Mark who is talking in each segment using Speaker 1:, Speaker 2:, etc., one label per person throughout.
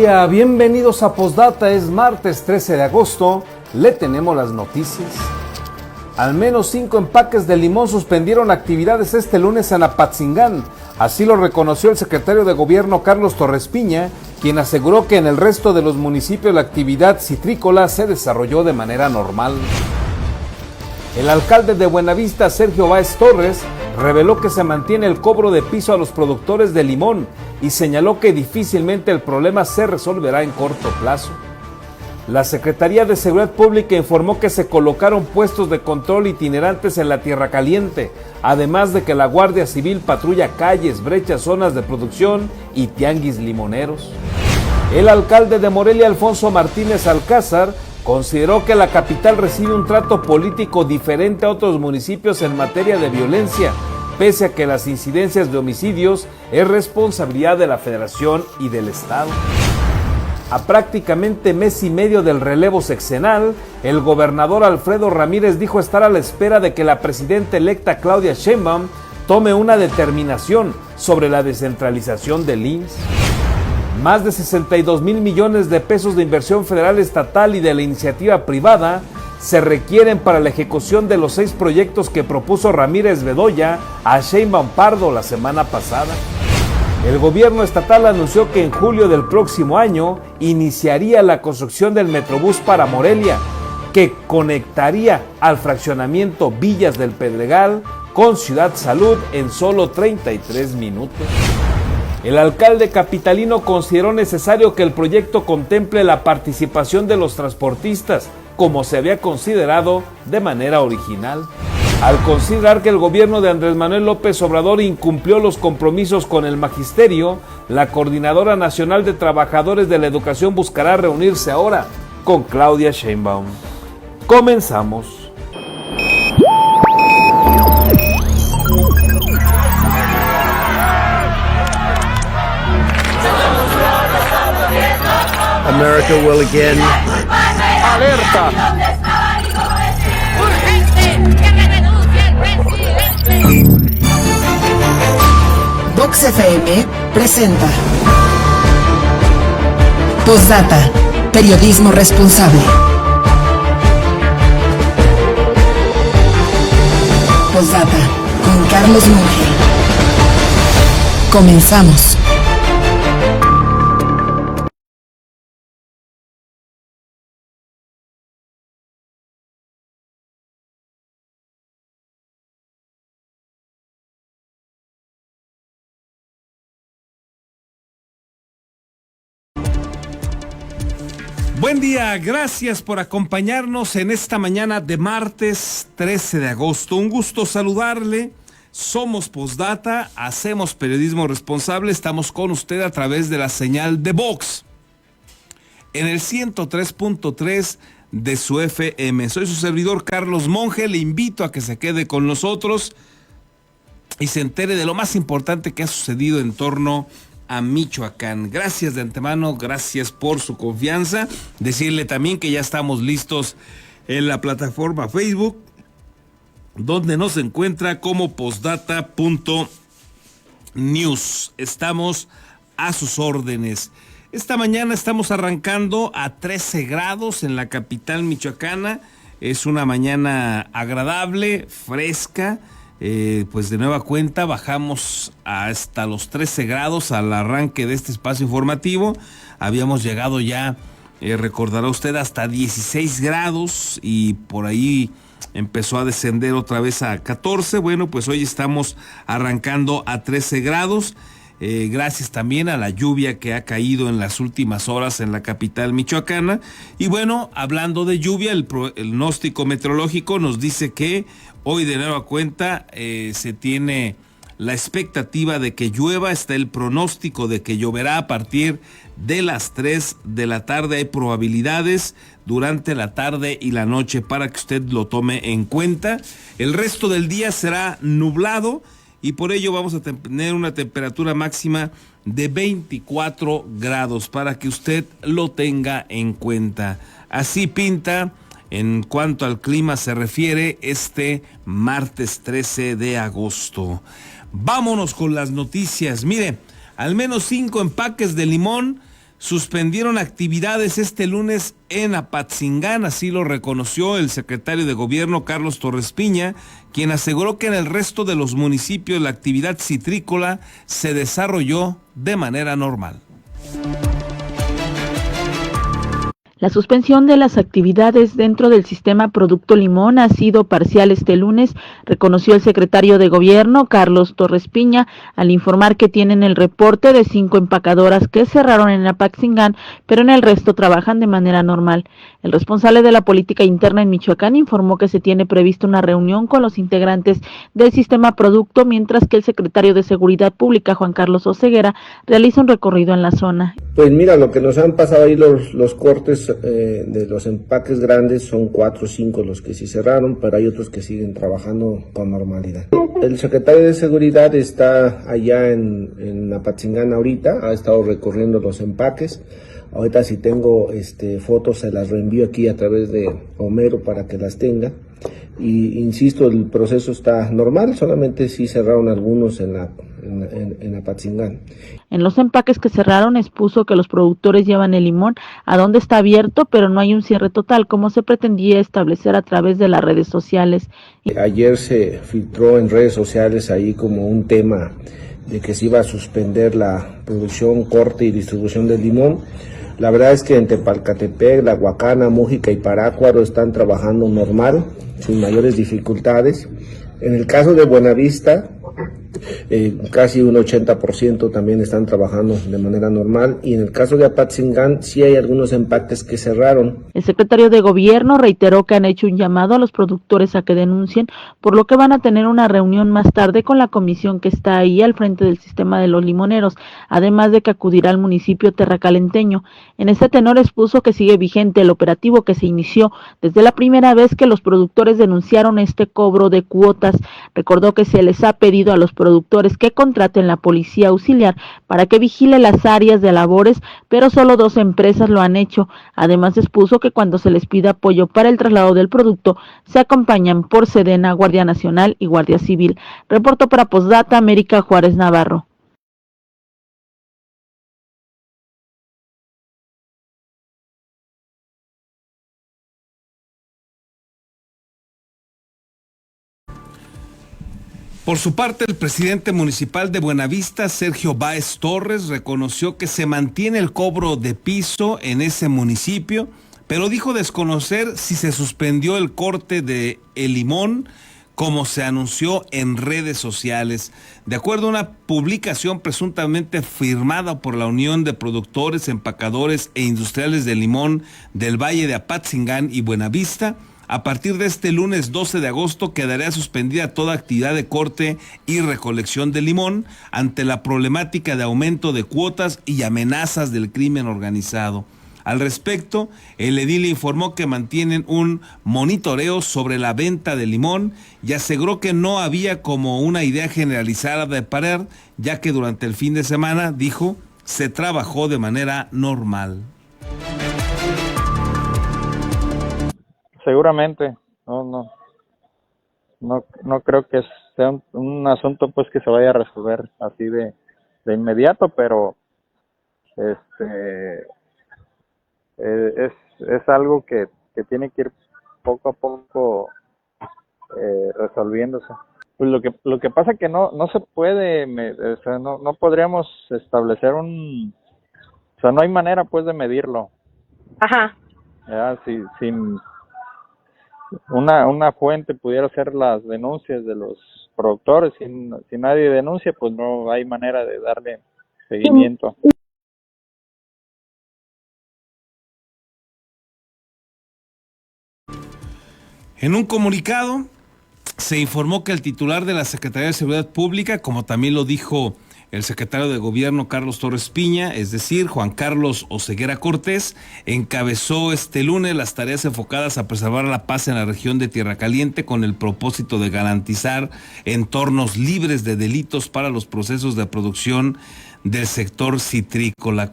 Speaker 1: día, bienvenidos a Postdata, es martes 13 de agosto, le tenemos las noticias. Al menos 5 empaques de limón suspendieron actividades este lunes en Apatzingán, así lo reconoció el secretario de Gobierno Carlos Torres Piña, quien aseguró que en el resto de los municipios la actividad citrícola se desarrolló de manera normal. El alcalde de Buenavista, Sergio Báez Torres, reveló que se mantiene el cobro de piso a los productores de limón y señaló que difícilmente el problema se resolverá en corto plazo. La Secretaría de Seguridad Pública informó que se colocaron puestos de control itinerantes en la Tierra Caliente, además de que la Guardia Civil patrulla calles, brechas, zonas de producción y tianguis limoneros. El alcalde de Morelia, Alfonso Martínez Alcázar, consideró que la capital recibe un trato político diferente a otros municipios en materia de violencia, pese a que las incidencias de homicidios es responsabilidad de la Federación y del Estado. A prácticamente mes y medio del relevo sexenal, el gobernador Alfredo Ramírez dijo estar a la espera de que la presidenta electa Claudia Sheinbaum tome una determinación sobre la descentralización del IMSS. Más de 62 mil millones de pesos de inversión federal, estatal y de la iniciativa privada se requieren para la ejecución de los 6 proyectos que propuso Ramírez Bedoya a Sheinbaum Pardo la semana pasada. El gobierno estatal anunció que en julio del próximo año iniciaría la construcción del Metrobús para Morelia, que conectaría al fraccionamiento Villas del Pedregal con Ciudad Salud en solo 33 minutos. El alcalde capitalino consideró necesario que el proyecto contemple la participación de los transportistas, como se había considerado de manera original. Al considerar que el gobierno de Andrés Manuel López Obrador incumplió los compromisos con el magisterio, la Coordinadora Nacional de Trabajadores de la Educación buscará reunirse ahora con Claudia Sheinbaum. Comenzamos.
Speaker 2: America will again.
Speaker 3: ¡Alerta!
Speaker 4: Vox FM presenta Postdata, periodismo responsable. Postdata con Carlos Monge. Comenzamos.
Speaker 1: Buen día, gracias por acompañarnos en esta mañana de martes 13 de agosto. Un gusto saludarle. Somos Postdata, hacemos periodismo responsable. Estamos con usted a través de la señal de Vox en el 103.3 de su FM. Soy su servidor Carlos Monge. Le invito a que se quede con nosotros y se entere de lo más importante que ha sucedido en torno a Michoacán. Gracias de antemano, gracias por su confianza. Decirle también que ya estamos listos en la plataforma Facebook, donde nos encuentra como postdata.news. Estamos a sus órdenes. Esta mañana estamos arrancando a 13 grados en la capital michoacana. Es una mañana agradable, fresca. Pues de nueva cuenta bajamos hasta los 13 grados al arranque de este espacio informativo. Habíamos llegado ya, recordará usted, hasta 16 grados y por ahí empezó a descender otra vez a 14. Bueno, pues hoy estamos arrancando a 13 grados. Gracias también a la lluvia que ha caído en las últimas horas en la capital michoacana. Y bueno, hablando de lluvia, el pronóstico meteorológico nos dice que hoy de nueva cuenta se tiene la expectativa de que llueva. Está el pronóstico de que lloverá a partir de las 3 de la tarde. Hay probabilidades durante la tarde y la noche para que usted lo tome en cuenta. El resto del día será nublado y por ello vamos a tener una temperatura máxima de 24 grados para que usted lo tenga en cuenta. Así pinta en cuanto al clima se refiere este martes 13 de agosto. Vámonos con las noticias. Mire, al menos 5 empaques de limón suspendieron actividades este lunes en Apatzingán, así lo reconoció el secretario de Gobierno Carlos Torres Piña, quien aseguró que en el resto de los municipios la actividad citrícola se desarrolló de manera normal.
Speaker 5: La suspensión de las actividades dentro del sistema Producto Limón ha sido parcial este lunes, reconoció el secretario de Gobierno, Carlos Torres Piña, al informar que tienen el reporte de 5 empacadoras que cerraron en Apatzingán, pero en el resto trabajan de manera normal. El responsable de la política interna en Michoacán informó que se tiene previsto una reunión con los integrantes del sistema Producto, mientras que el secretario de Seguridad Pública, Juan Carlos Oseguera, realiza un recorrido en la zona.
Speaker 2: Pues mira, lo que nos han pasado ahí los cortes de los empaques grandes son 4 o 5 los que sí cerraron, pero hay otros que siguen trabajando con normalidad. El secretario de Seguridad está allá en Apatzingán ahorita, ha estado recorriendo los empaques. Ahorita si tengo fotos se las reenvío aquí a través de Homero para que las tenga. Y insisto, el proceso está normal, solamente sí cerraron algunos en Apatzingán.
Speaker 5: En los empaques que cerraron expuso que los productores llevan el limón a donde está abierto, pero no hay un cierre total como se pretendía establecer a través de las redes sociales.
Speaker 2: Ayer se filtró en redes sociales ahí como un tema de que se iba a suspender la producción, corte y distribución del limón. La verdad es que en Tepalcatepec, La Huacana, Mújica y Parácuaro están trabajando normal, sin mayores dificultades. En el caso de Buenavista, casi un 80% también están trabajando de manera normal, y en el caso de Apatzingán sí hay algunos empaques que cerraron.
Speaker 5: El secretario de Gobierno reiteró que han hecho un llamado a los productores a que denuncien, por lo que van a tener una reunión más tarde con la comisión que está ahí al frente del sistema de los limoneros, además de que acudirá al municipio terracalenteño. En este tenor expuso que sigue vigente el operativo que se inició desde la primera vez que los productores denunciaron este cobro de cuotas. Recordó que se les ha pedido a los productores que contraten la policía auxiliar para que vigile las áreas de labores, pero solo 2 empresas lo han hecho. Además expuso que cuando se les pide apoyo para el traslado del producto, se acompañan por Sedena, Guardia Nacional y Guardia Civil. Reportó para Postdata, América Juárez Navarro.
Speaker 1: Por su parte, el presidente municipal de Buenavista, Sergio Báez Torres, reconoció que se mantiene el cobro de piso en ese municipio, pero dijo desconocer si se suspendió el corte de el limón, como se anunció en redes sociales. De acuerdo a una publicación presuntamente firmada por la Unión de Productores, Empacadores e Industriales de Limón del Valle de Apatzingán y Buenavista, a partir de este lunes 12 de agosto quedaría suspendida toda actividad de corte y recolección de limón ante la problemática de aumento de cuotas y amenazas del crimen organizado. Al respecto, el edil informó que mantienen un monitoreo sobre la venta de limón y aseguró que no había como una idea generalizada de parar, ya que durante el fin de semana, dijo, se trabajó de manera normal.
Speaker 3: Seguramente, no creo que sea un asunto pues que se vaya a resolver así de inmediato, pero es algo que tiene que ir poco a poco resolviéndose. Pues lo que pasa que no se puede, no podríamos establecer no hay manera pues de medirlo.
Speaker 6: Ajá.
Speaker 3: Sin una fuente pudiera hacer las denuncias de los productores, si nadie denuncia, pues no hay manera de darle seguimiento.
Speaker 1: En un comunicado se informó que el titular de la Secretaría de Seguridad Pública, como también lo dijo el secretario de Gobierno Carlos Torres Piña, es decir, Juan Carlos Oseguera Cortés, encabezó este lunes las tareas enfocadas a preservar la paz en la región de Tierra Caliente con el propósito de garantizar entornos libres de delitos para los procesos de producción del sector citrícola.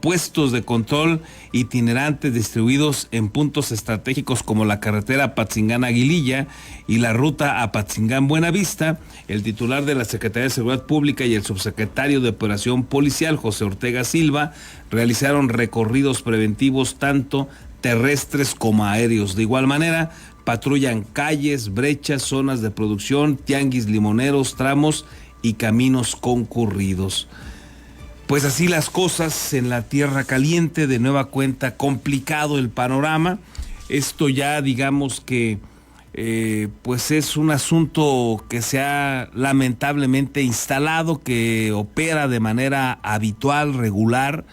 Speaker 1: puestos de control itinerantes distribuidos en puntos estratégicos como la carretera Apatzingán-Aguililla y la ruta Apatzingán-Buenavista. El titular de la Secretaría de Seguridad Pública y el subsecretario de Operación Policial, José Ortega Silva, realizaron recorridos preventivos tanto terrestres como aéreos. De igual manera, patrullan calles, brechas, zonas de producción, tianguis limoneros, tramos y caminos concurridos. Pues así las cosas en la Tierra Caliente, de nueva cuenta complicado el panorama. Esto ya digamos que pues es un asunto que se ha lamentablemente instalado, que opera de manera habitual, regular.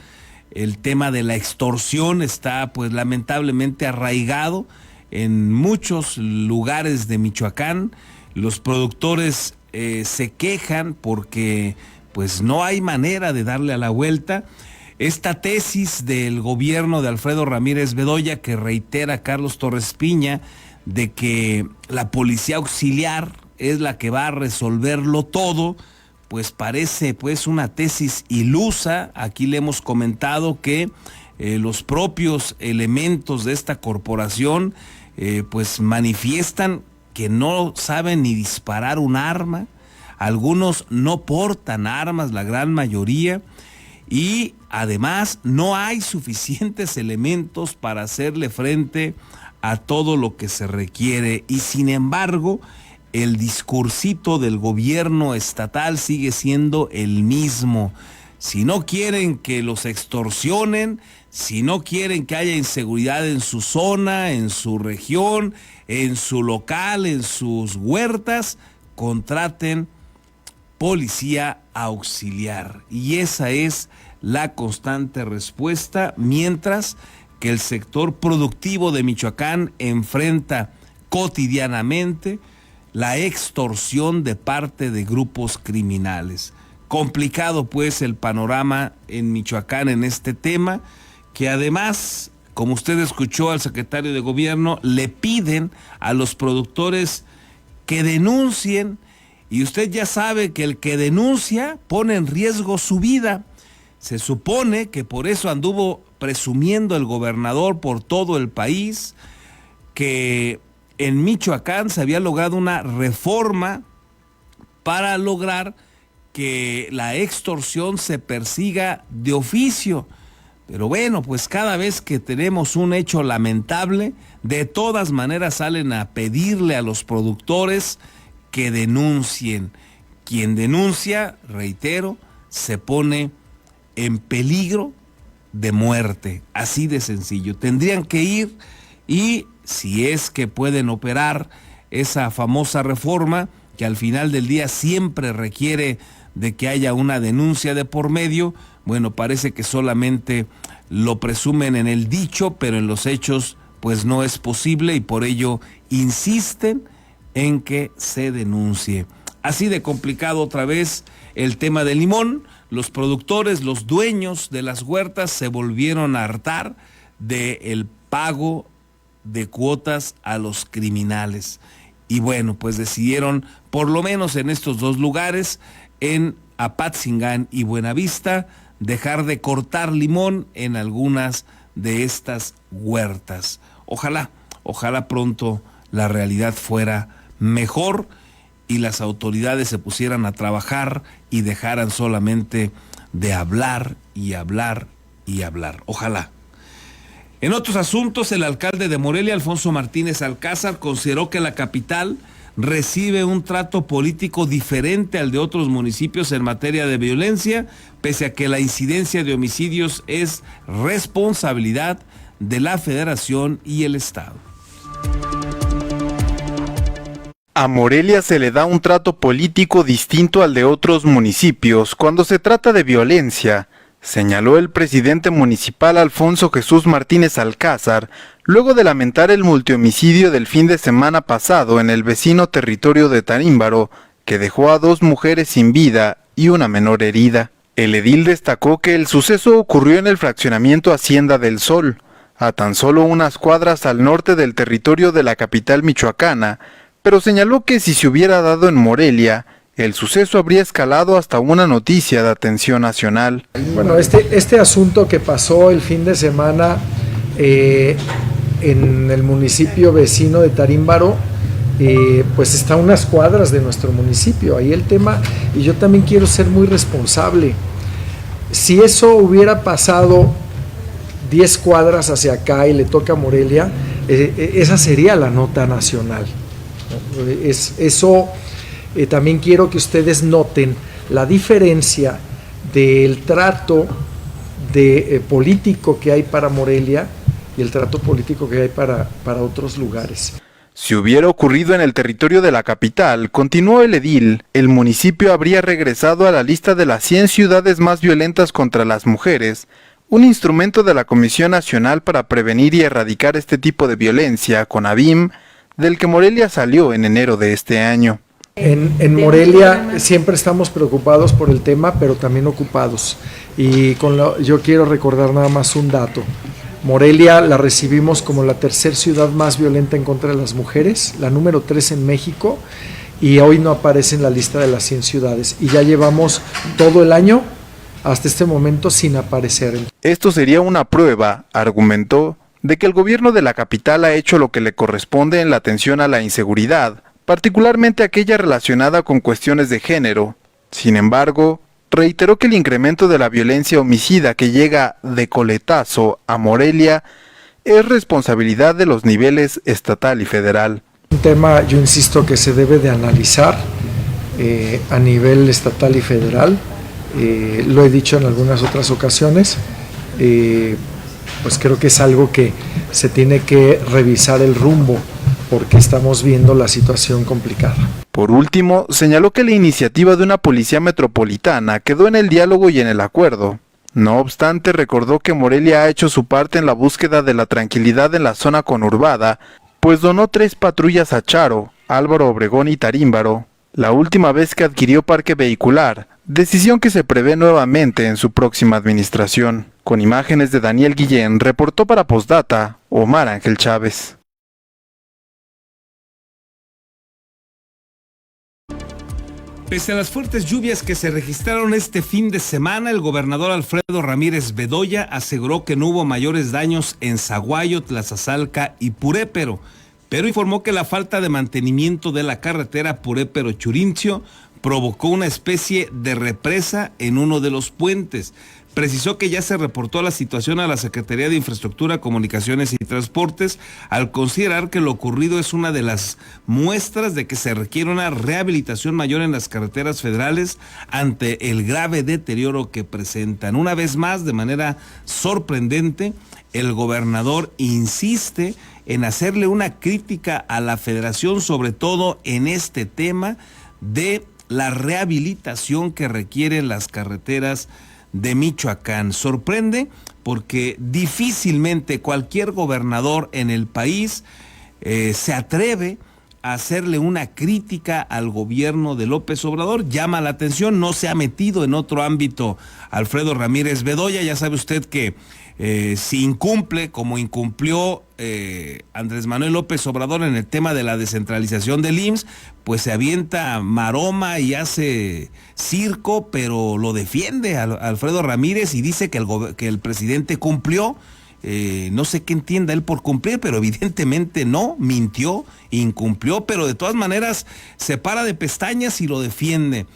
Speaker 1: El tema de la extorsión está pues lamentablemente arraigado en muchos lugares de Michoacán. Los productores se quejan porque pues no hay manera de darle a la vuelta. Esta tesis del gobierno de Alfredo Ramírez Bedoya, que reitera Carlos Torres Piña, de que la policía auxiliar es la que va a resolverlo todo, pues parece pues una tesis ilusa. Aquí le hemos comentado que los propios elementos de esta corporación pues manifiestan que no saben ni disparar un arma. Algunos no portan armas, la gran mayoría, y además no hay suficientes elementos para hacerle frente a todo lo que se requiere. Y sin embargo, el discursito del gobierno estatal sigue siendo el mismo. Si no quieren que los extorsionen, si no quieren que haya inseguridad en su zona, en su región, en su local, en sus huertas, contraten policía auxiliar. Y esa es la constante respuesta, mientras que el sector productivo de Michoacán enfrenta cotidianamente la extorsión de parte de grupos criminales. Complicado pues el panorama en Michoacán en este tema, que además, como usted escuchó al secretario de Gobierno, le piden a los productores que denuncien. Y usted ya sabe que el que denuncia pone en riesgo su vida. Se supone que por eso anduvo presumiendo el gobernador por todo el país que en Michoacán se había logrado una reforma para lograr que la extorsión se persiga de oficio. Pero bueno, pues cada vez que tenemos un hecho lamentable, de todas maneras salen a pedirle a los productores que denuncien. Quien denuncia, reitero, se pone en peligro de muerte, así de sencillo. Tendrían que ir, y si es que pueden operar esa famosa reforma, que al final del día siempre requiere de que haya una denuncia de por medio, bueno, parece que solamente lo presumen en el dicho, pero en los hechos pues no es posible, y por ello insisten en que se denuncie. Así de complicado otra vez el tema del limón. Los productores, los dueños de las huertas se volvieron a hartar del pago de cuotas a los criminales. Y bueno, pues decidieron, por lo menos en estos dos lugares, en Apatzingán y Buenavista, dejar de cortar limón en algunas de estas huertas. Ojalá pronto la realidad fuera mejor y las autoridades se pusieran a trabajar y dejaran solamente de hablar y hablar y hablar. Ojalá. En otros asuntos, el alcalde de Morelia, Alfonso Martínez Alcázar, consideró que la capital recibe un trato político diferente al de otros municipios en materia de violencia, pese a que la incidencia de homicidios es responsabilidad de la Federación y el Estado.
Speaker 6: A Morelia se le da un trato político distinto al de otros municipios cuando se trata de violencia, señaló el presidente municipal Alfonso Jesús Martínez Alcázar, luego de lamentar el multihomicidio del fin de semana pasado en el vecino territorio de Tarímbaro, que dejó a 2 mujeres sin vida y una menor herida. El edil destacó que el suceso ocurrió en el fraccionamiento Hacienda del Sol, a tan solo unas cuadras al norte del territorio de la capital michoacana, pero señaló que si se hubiera dado en Morelia, el suceso habría escalado hasta una noticia de atención nacional.
Speaker 7: Bueno, este asunto que pasó el fin de semana en el municipio vecino de Tarímbaro, pues está a unas cuadras de nuestro municipio. Ahí el tema, y yo también quiero ser muy responsable. Si eso hubiera pasado 10 cuadras hacia acá y le toca a Morelia, esa sería la nota nacional. También quiero que ustedes noten la diferencia del trato político que hay para Morelia y el trato político que hay para otros lugares.
Speaker 6: Si hubiera ocurrido en el territorio de la capital, continuó el edil, el municipio habría regresado a la lista de las 100 ciudades más violentas contra las mujeres, un instrumento de la Comisión Nacional para Prevenir y Erradicar este tipo de violencia, CONAVIM, del que Morelia salió en enero de este año.
Speaker 7: En Morelia siempre estamos preocupados por el tema, pero también ocupados. Y yo quiero recordar nada más un dato. Morelia la recibimos como la tercera ciudad más violenta en contra de las mujeres, la número 3 en México, y hoy no aparece en la lista de las 100 ciudades. Y ya llevamos todo el año hasta este momento sin aparecer.
Speaker 6: Esto sería una prueba, argumentó, de que el gobierno de la capital ha hecho lo que le corresponde en la atención a la inseguridad, particularmente aquella relacionada con cuestiones de género. Sin embargo, reiteró que el incremento de la violencia homicida que llega de coletazo a Morelia es responsabilidad de los niveles estatal y federal.
Speaker 7: Un tema, yo insisto, que se debe de analizar a nivel estatal y federal. Lo he dicho en algunas otras ocasiones. Pues creo que es algo que se tiene que revisar el rumbo, porque estamos viendo la situación complicada.
Speaker 6: Por último, señaló que la iniciativa de una policía metropolitana quedó en el diálogo y en el acuerdo. No obstante, recordó que Morelia ha hecho su parte en la búsqueda de la tranquilidad en la zona conurbada, pues donó 3 patrullas a Charo, Álvaro Obregón y Tarímbaro, la última vez que adquirió parque vehicular, decisión que se prevé nuevamente en su próxima administración. Con imágenes de Daniel Guillén, reportó para Postdata, Omar Ángel Chávez.
Speaker 8: Pese a las fuertes lluvias que se registraron este fin de semana, el gobernador Alfredo Ramírez Bedoya aseguró que no hubo mayores daños en Zaguayo, Tlazazalca y Purépero, pero informó que la falta de mantenimiento de la carretera Purépero-Churincio provocó una especie de represa en uno de los puentes. Precisó que ya se reportó la situación a la Secretaría de Infraestructura, Comunicaciones y Transportes, al considerar que lo ocurrido es una de las muestras de que se requiere una rehabilitación mayor en las carreteras federales ante el grave deterioro que presentan. Una vez más, de manera sorprendente, el gobernador insiste en hacerle una crítica a la federación, sobre todo en este tema de la rehabilitación que requieren las carreteras de Michoacán. Sorprende porque difícilmente cualquier gobernador en el país se atreve a hacerle una crítica al gobierno de López Obrador. Llama la atención, no se ha metido en otro ámbito Alfredo Ramírez Bedoya. Ya sabe usted que si incumple, como incumplió Andrés Manuel López Obrador en el tema de la descentralización del IMSS, pues se avienta maroma y hace circo, pero lo defiende a Alfredo Ramírez y dice que el presidente cumplió. No sé qué entienda él por cumplir, pero evidentemente no, mintió, incumplió, pero de todas maneras se para de pestañas y lo defiende.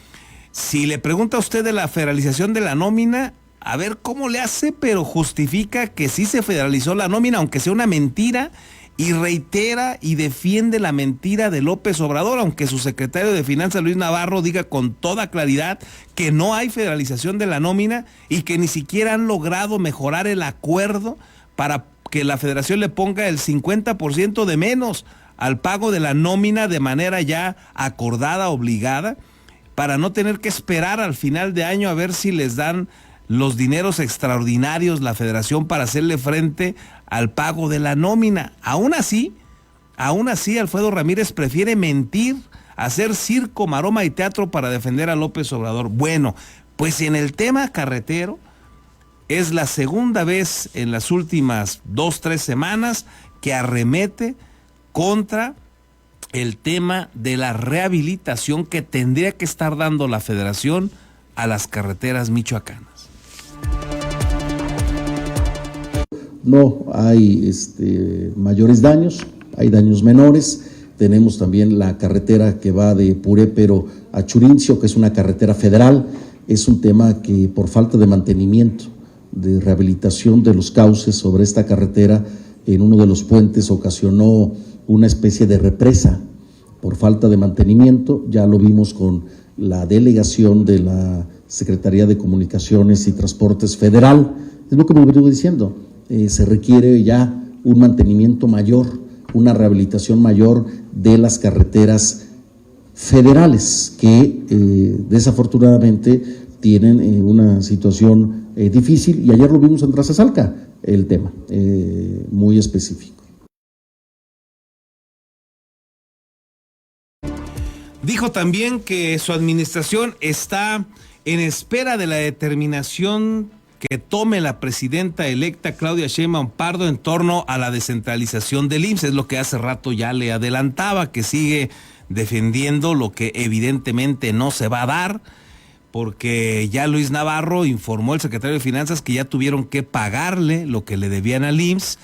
Speaker 8: Si le pregunta a usted de la federalización de la nómina, a ver cómo le hace, pero justifica que sí se federalizó la nómina, aunque sea una mentira, y reitera y defiende la mentira de López Obrador, aunque su secretario de Finanzas, Luis Navarro, diga con toda claridad que no hay federalización de la nómina y que ni siquiera han logrado mejorar el acuerdo para que la federación le ponga el 50% de menos al pago de la nómina de manera ya acordada, obligada, para no tener que esperar al final de año a ver si les dan los dineros extraordinarios la federación para hacerle frente al pago de la nómina. Aún así, Alfredo Ramírez prefiere mentir, hacer circo, maroma y teatro para defender a López Obrador. Bueno, pues en el tema carretero, es la segunda vez en las últimas 2-3 semanas que arremete contra el tema de la rehabilitación que tendría que estar dando la Federación a las carreteras michoacanas.
Speaker 9: No hay mayores daños, hay daños menores. Tenemos también la carretera que va de Purépero a Churincio, que es una carretera federal. Es un tema que por falta de mantenimiento, de rehabilitación de los cauces sobre esta carretera, en uno de los puentes ocasionó una especie de represa por falta de mantenimiento. Ya lo vimos con la delegación de la Secretaría de Comunicaciones y Transportes Federal. Es lo que me vengo diciendo. Se requiere ya un mantenimiento mayor, una rehabilitación mayor de las carreteras federales que desafortunadamente tienen una situación difícil, y ayer lo vimos en Trazazalca, el tema muy específico.
Speaker 8: Dijo también que su administración está en espera de la determinación que tome la presidenta electa Claudia Sheinbaum Pardo en torno a la descentralización del IMSS. Es lo que hace rato ya le adelantaba, que sigue defendiendo lo que evidentemente no se va a dar, porque ya Luis Navarro informó, el secretario de Finanzas, que ya tuvieron que pagarle lo que le debían al IMSS,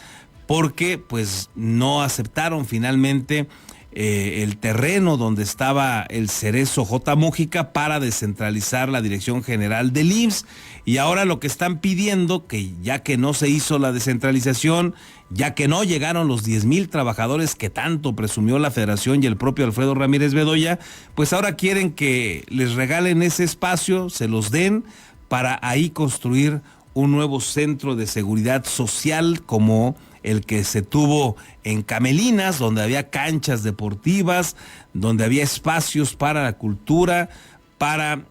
Speaker 8: porque pues no aceptaron finalmente el terreno donde estaba el Cerezo J. Mújica para descentralizar la dirección general del IMSS. Y ahora lo que están pidiendo, que ya que no se hizo la descentralización, ya que no llegaron los 10,000 trabajadores que tanto presumió la Federación y el propio Alfredo Ramírez Bedoya, pues ahora quieren que les regalen ese espacio, se los den, para ahí construir un nuevo centro de seguridad social como el que se tuvo en Camelinas, donde había canchas deportivas, donde había espacios para la cultura, para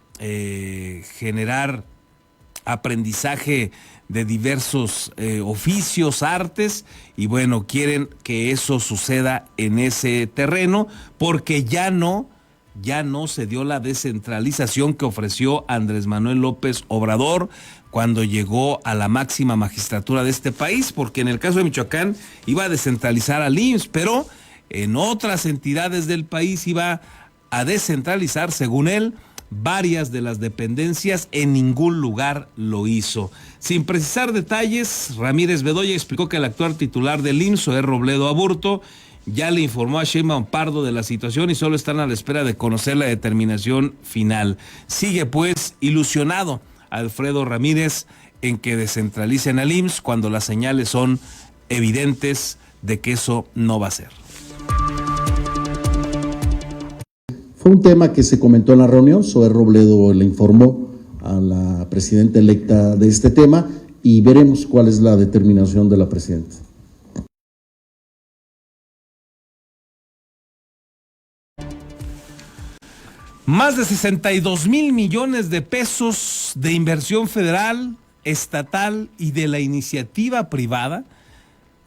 Speaker 8: generar aprendizaje de diversos oficios, artes, y bueno, quieren que eso suceda en ese terreno, porque ya no se dio la descentralización que ofreció Andrés Manuel López Obrador cuando llegó a la máxima magistratura de este país, porque en el caso de Michoacán iba a descentralizar al IMSS, pero en otras entidades del país iba a descentralizar, según él, varias de las dependencias. En ningún lugar lo hizo. Sin precisar detalles, Ramírez Bedoya explicó que el actual titular del IMSS, Zoé Robledo Aburto, ya le informó a Sheinbaum Pardo de la situación y solo están a la espera de conocer la determinación final. Sigue pues ilusionado Alfredo Ramírez en que descentralicen al IMSS cuando las señales son evidentes de que eso no va a ser.
Speaker 9: Fue un tema que se comentó en la reunión. Zoé Robledo le informó a la presidenta electa de este tema y veremos cuál es la determinación de la presidenta.
Speaker 8: Más de 62,000 millones de pesos de inversión federal, estatal y de la iniciativa privada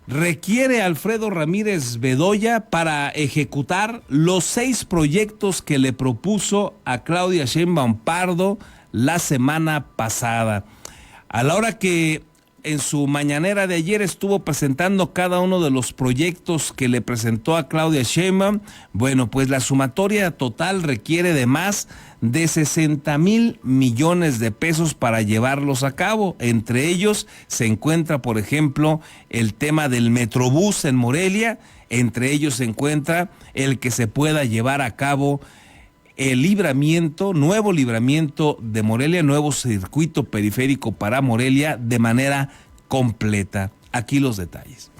Speaker 8: requiere Alfredo Ramírez Bedoya para ejecutar los 6 proyectos que le propuso a Claudia Sheinbaum Pardo la semana pasada. A la hora que en su mañanera de ayer estuvo presentando cada uno de los proyectos que le presentó a Claudia Sheinbaum, bueno, pues la sumatoria total requiere de más de 60,000 millones de pesos para llevarlos a cabo. Entre ellos se encuentra, por ejemplo, el tema del Metrobús en Morelia. Entre ellos se encuentra el que se pueda llevar a cabo el nuevo libramiento de Morelia, nuevo circuito periférico para Morelia de manera completa. Aquí los detalles.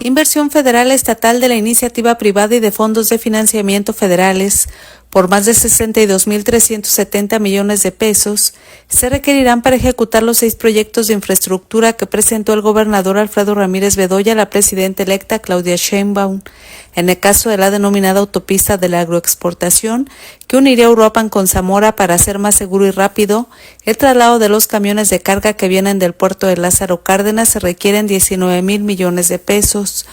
Speaker 10: Inversión federal estatal de la iniciativa privada y de fondos de financiamiento federales por más de 62,370 millones de pesos se requerirán para ejecutar los 6 proyectos de infraestructura que presentó el gobernador Alfredo Ramírez Bedoya a la presidenta electa Claudia Sheinbaum. En el caso de la denominada autopista de la agroexportación, que uniría Uruapan con Zamora para hacer más seguro y rápido el traslado de los camiones de carga que vienen del puerto de Lázaro Cárdenas, se requieren 19,000 millones de pesos.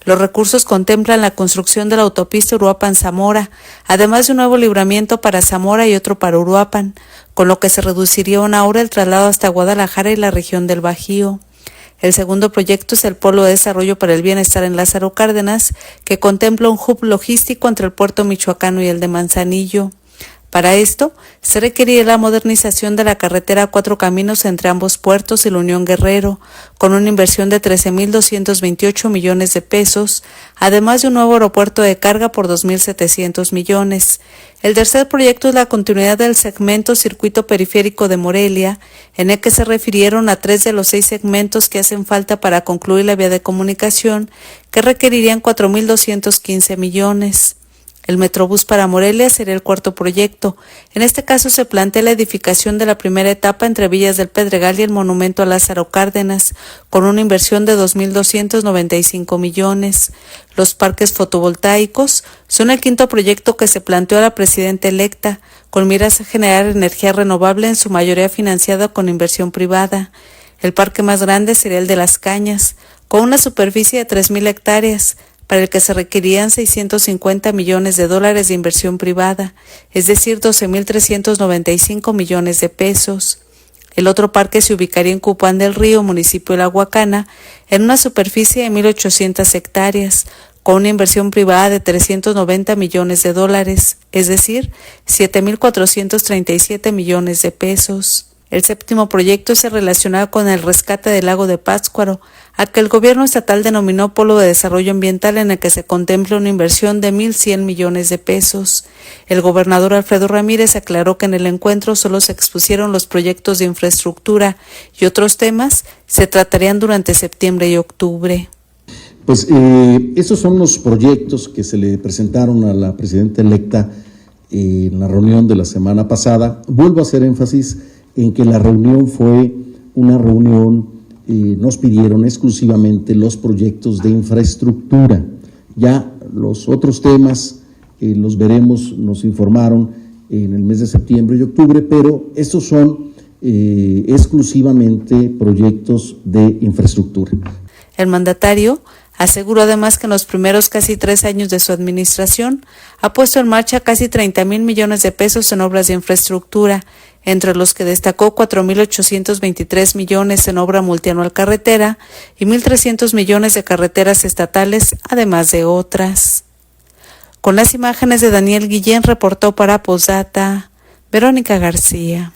Speaker 10: Los recursos contemplan la construcción de la autopista Uruapan-Zamora, además de un nuevo libramiento para Zamora y otro para Uruapan, con lo que se reduciría 1 hora el traslado hasta Guadalajara y la región del Bajío. El segundo proyecto es el Polo de Desarrollo para el Bienestar en Lázaro Cárdenas, que contempla un hub logístico entre el puerto michoacano y el de Manzanillo. Para esto, se requerirá la modernización de la carretera a 4 caminos entre ambos puertos y la Unión Guerrero, con una inversión de 13.228 millones de pesos, además de un nuevo aeropuerto de carga por 2.700 millones. El tercer proyecto es la continuidad del segmento Circuito Periférico de Morelia, en el que se refirieron a 3 de los 6 segmentos que hacen falta para concluir la vía de comunicación, que requerirían 4.215 millones. El Metrobús para Morelia sería el cuarto proyecto. En este caso se plantea la edificación de la primera etapa entre Villas del Pedregal y el Monumento a Lázaro Cárdenas, con una inversión de 2.295 millones. Los parques fotovoltaicos son el quinto proyecto que se planteó a la presidenta electa, con miras a generar energía renovable, en su mayoría financiada con inversión privada. El parque más grande sería el de Las Cañas, con una superficie de 3.000 hectáreas, para el que se requerían 650 millones de dólares de inversión privada, es decir, 12.395 millones de pesos. El otro parque se ubicaría en Cupán del Río, municipio de La Huacana, en una superficie de 1.800 hectáreas, con una inversión privada de 390 millones de dólares, es decir, 7.437 millones de pesos. El séptimo proyecto se relaciona con el rescate del lago de Pátzcuaro, al que el gobierno estatal denominó Polo de Desarrollo Ambiental, en el que se contempla una inversión de 1.100 millones de pesos. El gobernador Alfredo Ramírez aclaró que en el encuentro solo se expusieron los proyectos de infraestructura y otros temas se tratarían durante septiembre y octubre.
Speaker 9: Pues esos son los proyectos que se le presentaron a la presidenta electa en la reunión de la semana pasada. Vuelvo a hacer énfasis en que la reunión fue una reunión, nos pidieron exclusivamente los proyectos de infraestructura. Ya los otros temas los veremos, nos informaron en el mes de septiembre y octubre, pero estos son exclusivamente proyectos de infraestructura.
Speaker 10: El mandatario aseguró además que en los primeros casi 3 años de su administración ha puesto en marcha casi 30.000 millones de pesos en obras de infraestructura, entre los que destacó 4.823 millones en obra multianual carretera y 1.300 millones de carreteras estatales, además de otras. Con las imágenes de Daniel Guillén, reportó para Posdata, Verónica García.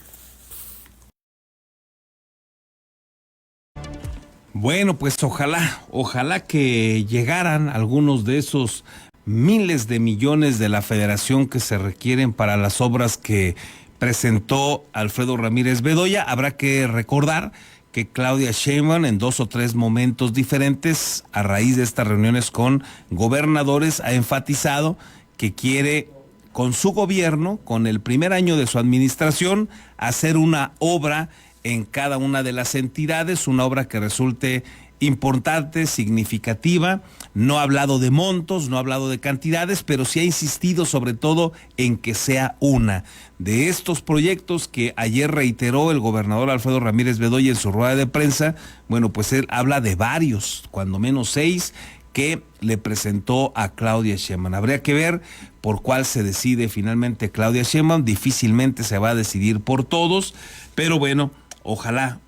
Speaker 8: Bueno, pues ojalá que llegaran algunos de esos miles de millones de la Federación que se requieren para las obras que presentó Alfredo Ramírez Bedoya. Habrá que recordar que Claudia Sheinbaum en 2 o 3 momentos diferentes, a raíz de estas reuniones con gobernadores, ha enfatizado que quiere, con su gobierno, con el primer año de su administración, hacer una obra en cada una de las entidades, una obra que resulte importante, significativa. No ha hablado de montos, no ha hablado de cantidades, pero sí ha insistido sobre todo en que sea una de estos proyectos que ayer reiteró el gobernador Alfredo Ramírez Bedoya en su rueda de prensa. Bueno, pues él habla de varios, cuando menos 6, que le presentó a Claudia Sheinbaum. Habría que ver por cuál se decide finalmente Claudia Sheinbaum. Difícilmente se va a decidir por todos, pero bueno, ojalá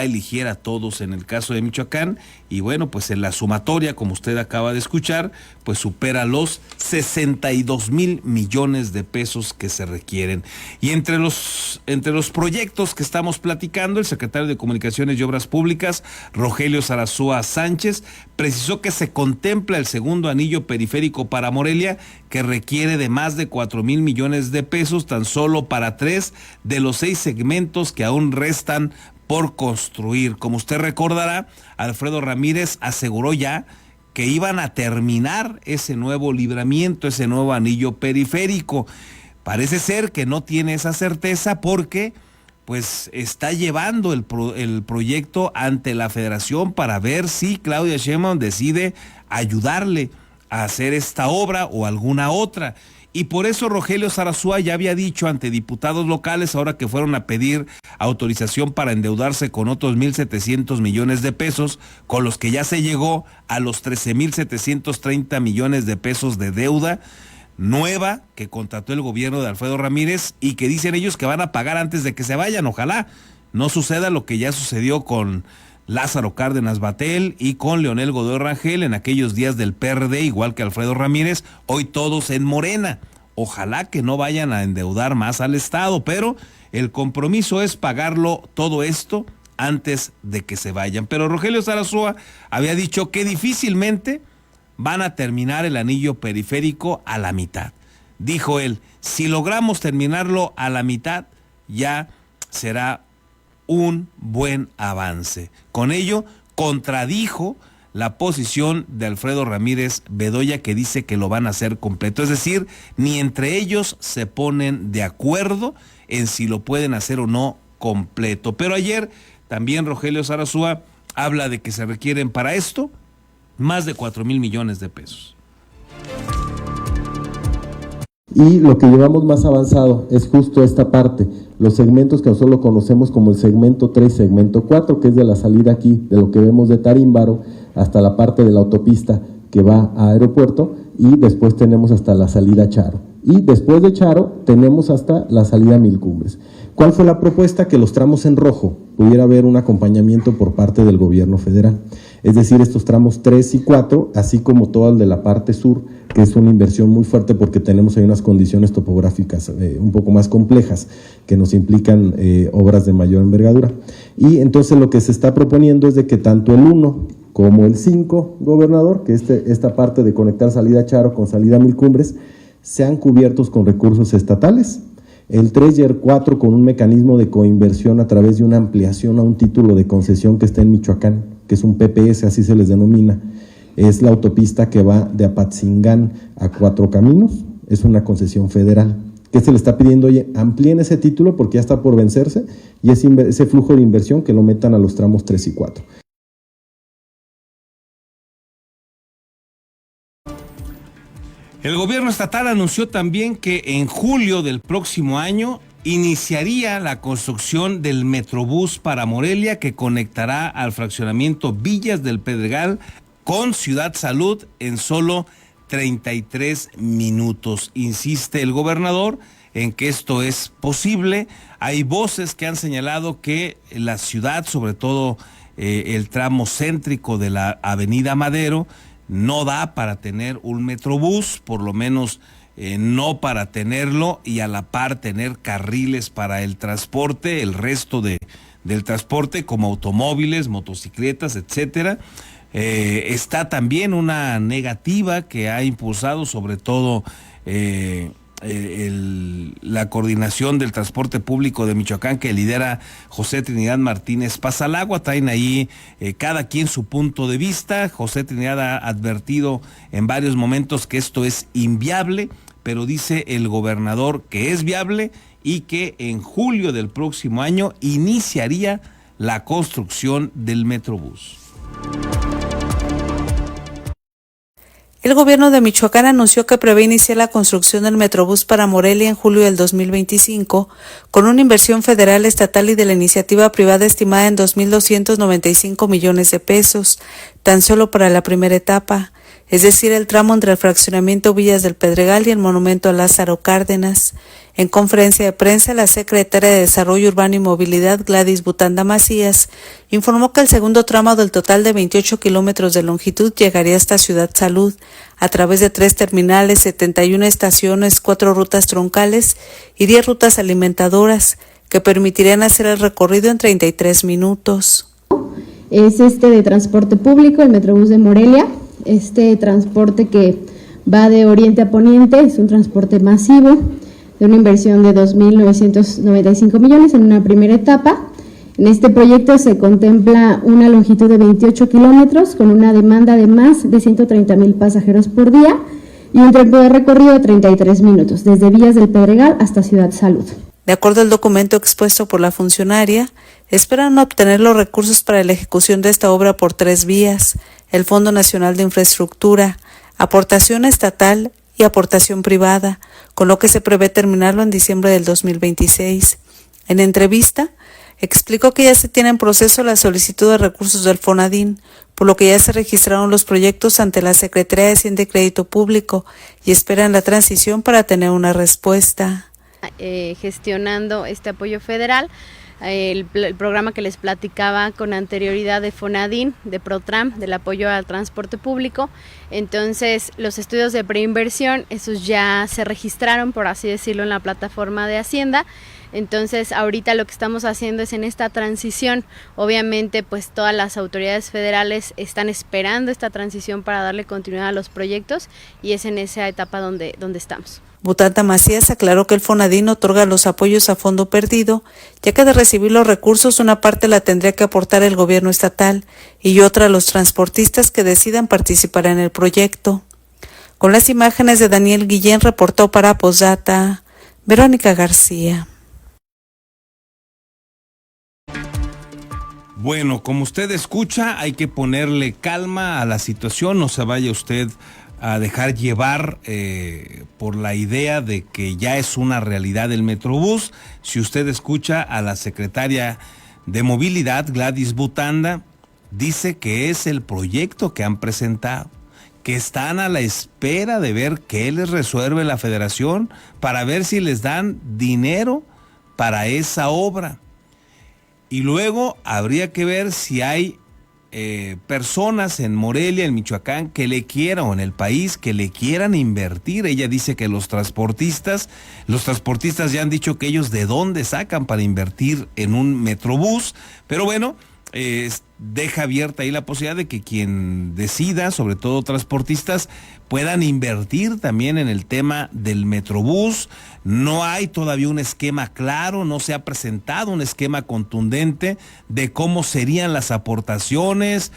Speaker 8: eligiera a todos en el caso de Michoacán. Y bueno, pues en la sumatoria, como usted acaba de escuchar, pues supera los 62,000 millones de pesos que se requieren. Y entre los proyectos que estamos platicando, el secretario de Comunicaciones y Obras Públicas, Rogelio Zarazúa Sánchez, precisó que se contempla el segundo anillo periférico para Morelia, que requiere de más de 4,000 millones de pesos, tan solo para 3 de los 6 segmentos que aún restan por construir. Como usted recordará, Alfredo Ramírez aseguró ya que iban a terminar ese nuevo libramiento, ese nuevo anillo periférico. Parece ser que no tiene esa certeza porque pues está llevando el proyecto ante la Federación para ver si Claudia Sheinbaum decide ayudarle a hacer esta obra o alguna otra. Y por eso Rogelio Zarazúa ya había dicho ante diputados locales, ahora que fueron a pedir autorización para endeudarse con otros 1.700 millones de pesos, con los que ya se llegó a los 13.730 millones de pesos de deuda nueva que contrató el gobierno de Alfredo Ramírez y que dicen ellos que van a pagar antes de que se vayan. Ojalá no suceda lo que ya sucedió con Lázaro Cárdenas Batel y con Leonel Godoy Rangel en aquellos días del PRD, igual que Alfredo Ramírez, hoy todos en Morena. Ojalá que no vayan a endeudar más al Estado, pero el compromiso es pagarlo todo esto antes de que se vayan. Pero Rogelio Sarasúa había dicho que difícilmente van a terminar el anillo periférico a la mitad. Dijo él, si logramos terminarlo a la mitad, ya será un buen avance. Con ello, contradijo la posición de Alfredo Ramírez Bedoya, que dice que lo van a hacer completo. Es decir, ni entre ellos se ponen de acuerdo en si lo pueden hacer o no completo. Pero ayer también Rogelio Sarasúa habla de que se requieren para esto más de 4,000 millones de pesos.
Speaker 9: Y lo que llevamos más avanzado es justo esta parte, los segmentos que nosotros lo conocemos como el segmento 3, segmento 4, que es de la salida aquí, de lo que vemos de Tarímbaro, hasta la parte de la autopista que va a aeropuerto, y después tenemos hasta la salida a Charo. Y después de Charo tenemos hasta la salida a Mil Cumbres. ¿Cuál fue la propuesta? Que los tramos en rojo pudiera haber un acompañamiento por parte del gobierno federal. Es decir, estos tramos 3 y 4, así como todo el de la parte sur, que es una inversión muy fuerte porque tenemos ahí unas condiciones topográficas un poco más complejas que nos implican obras de mayor envergadura. Y entonces lo que se está proponiendo es de que tanto el 1 como el 5, gobernador, que esta parte de conectar salida a Charo con salida a Mil Cumbres, sean cubiertos con recursos estatales. El 3 y el 4 con un mecanismo de coinversión a través de una ampliación a un título de concesión que está en Michoacán, que es un PPS, así se les denomina. Es la autopista que va de Apatzingán a Cuatro Caminos, es una concesión federal. ¿Qué se le está pidiendo? Oye, amplíen ese título porque ya está por vencerse, y ese flujo de inversión que lo metan a los tramos 3 y 4.
Speaker 8: El gobierno estatal anunció también que en julio del próximo año iniciaría la construcción del Metrobús para Morelia, que conectará al fraccionamiento Villas del Pedregal con Ciudad Salud en solo 33 minutos. Insiste el gobernador en que esto es posible. Hay voces que han señalado que la ciudad, sobre todo el tramo céntrico de la Avenida Madero, no da para tener un Metrobús, por lo menos no para tenerlo, y a la par tener carriles para el transporte, el resto del transporte como automóviles, motocicletas, etcétera. Está también una negativa que ha impulsado sobre todo la coordinación del transporte público de Michoacán, que lidera José Trinidad Martínez Pasalagua. Traen ahí cada quien su punto de vista. José Trinidad ha advertido en varios momentos que esto es inviable, pero dice el gobernador que es viable y que en julio del próximo año iniciaría la construcción del Metrobús.
Speaker 10: El gobierno de Michoacán anunció que prevé iniciar la construcción del Metrobús para Morelia en julio del 2025, con una inversión federal, estatal y de la iniciativa privada estimada en 2.295 millones de pesos, tan solo para la primera etapa, es decir, el tramo entre el fraccionamiento Villas del Pedregal y el monumento a Lázaro Cárdenas. En conferencia de prensa, la secretaria de Desarrollo Urbano y Movilidad, Gladys Butanda Macías, informó que el segundo tramo del total de 28 kilómetros de longitud llegaría hasta Ciudad Salud, a través de 3 terminales, 71 estaciones, 4 rutas troncales y 10 rutas alimentadoras, que permitirían hacer el recorrido en 33 minutos.
Speaker 11: Es de transporte público, el Metrobús de Morelia. Este transporte que va de oriente a poniente es un transporte masivo de una inversión de 2.995 millones en una primera etapa. En este proyecto se contempla una longitud de 28 kilómetros con una demanda de más de 130,000 pasajeros por día y un tiempo de recorrido de 33 minutos, desde Villas del Pedregal hasta Ciudad Salud.
Speaker 10: De acuerdo al documento expuesto por la funcionaria, esperan obtener los recursos para la ejecución de esta obra por 3 vías: el Fondo Nacional de Infraestructura, aportación estatal y aportación privada, con lo que se prevé terminarlo en diciembre del 2026. En entrevista, explicó que ya se tiene en proceso la solicitud de recursos del FONADIN, por lo que ya se registraron los proyectos ante la Secretaría de Hacienda y Crédito Público y esperan la transición para tener una respuesta.
Speaker 12: Gestionando este apoyo federal
Speaker 11: el programa que les platicaba con anterioridad de Fonadín, de Protram, del apoyo al transporte público. Entonces, los estudios de preinversión, esos ya se registraron, por así decirlo, en la plataforma de Hacienda. Entonces, ahorita lo que estamos haciendo es en esta transición. Obviamente, pues todas las autoridades federales están esperando esta transición para darle continuidad a los proyectos y es en esa etapa donde estamos.
Speaker 10: Butanda Macías aclaró que el Fonadín otorga los apoyos a fondo perdido, ya que de recibir los recursos una parte la tendría que aportar el gobierno estatal y otra los transportistas que decidan participar en el proyecto. Con las imágenes de Daniel Guillén, reportó para Posdata, Verónica García.
Speaker 8: Bueno, como usted escucha, hay que ponerle calma a la situación, no se vaya usted a dejar llevar por la idea de que ya es una realidad el Metrobús. Si usted escucha a la secretaria de Movilidad, Gladys Butanda, dice que es el proyecto que han presentado, que están a la espera de ver qué les resuelve la federación para ver si les dan dinero para esa obra. Y luego habría que ver si hay personas en Morelia, en Michoacán, que le quieran, o en el país, que le quieran invertir. Ella dice que los transportistas ya han dicho que ellos de dónde sacan para invertir en un Metrobús, pero bueno, deja abierta ahí la posibilidad de que quien decida, sobre todo transportistas, puedan invertir también en el tema del Metrobús. No hay todavía un esquema claro, no se ha presentado un esquema contundente de cómo serían las aportaciones,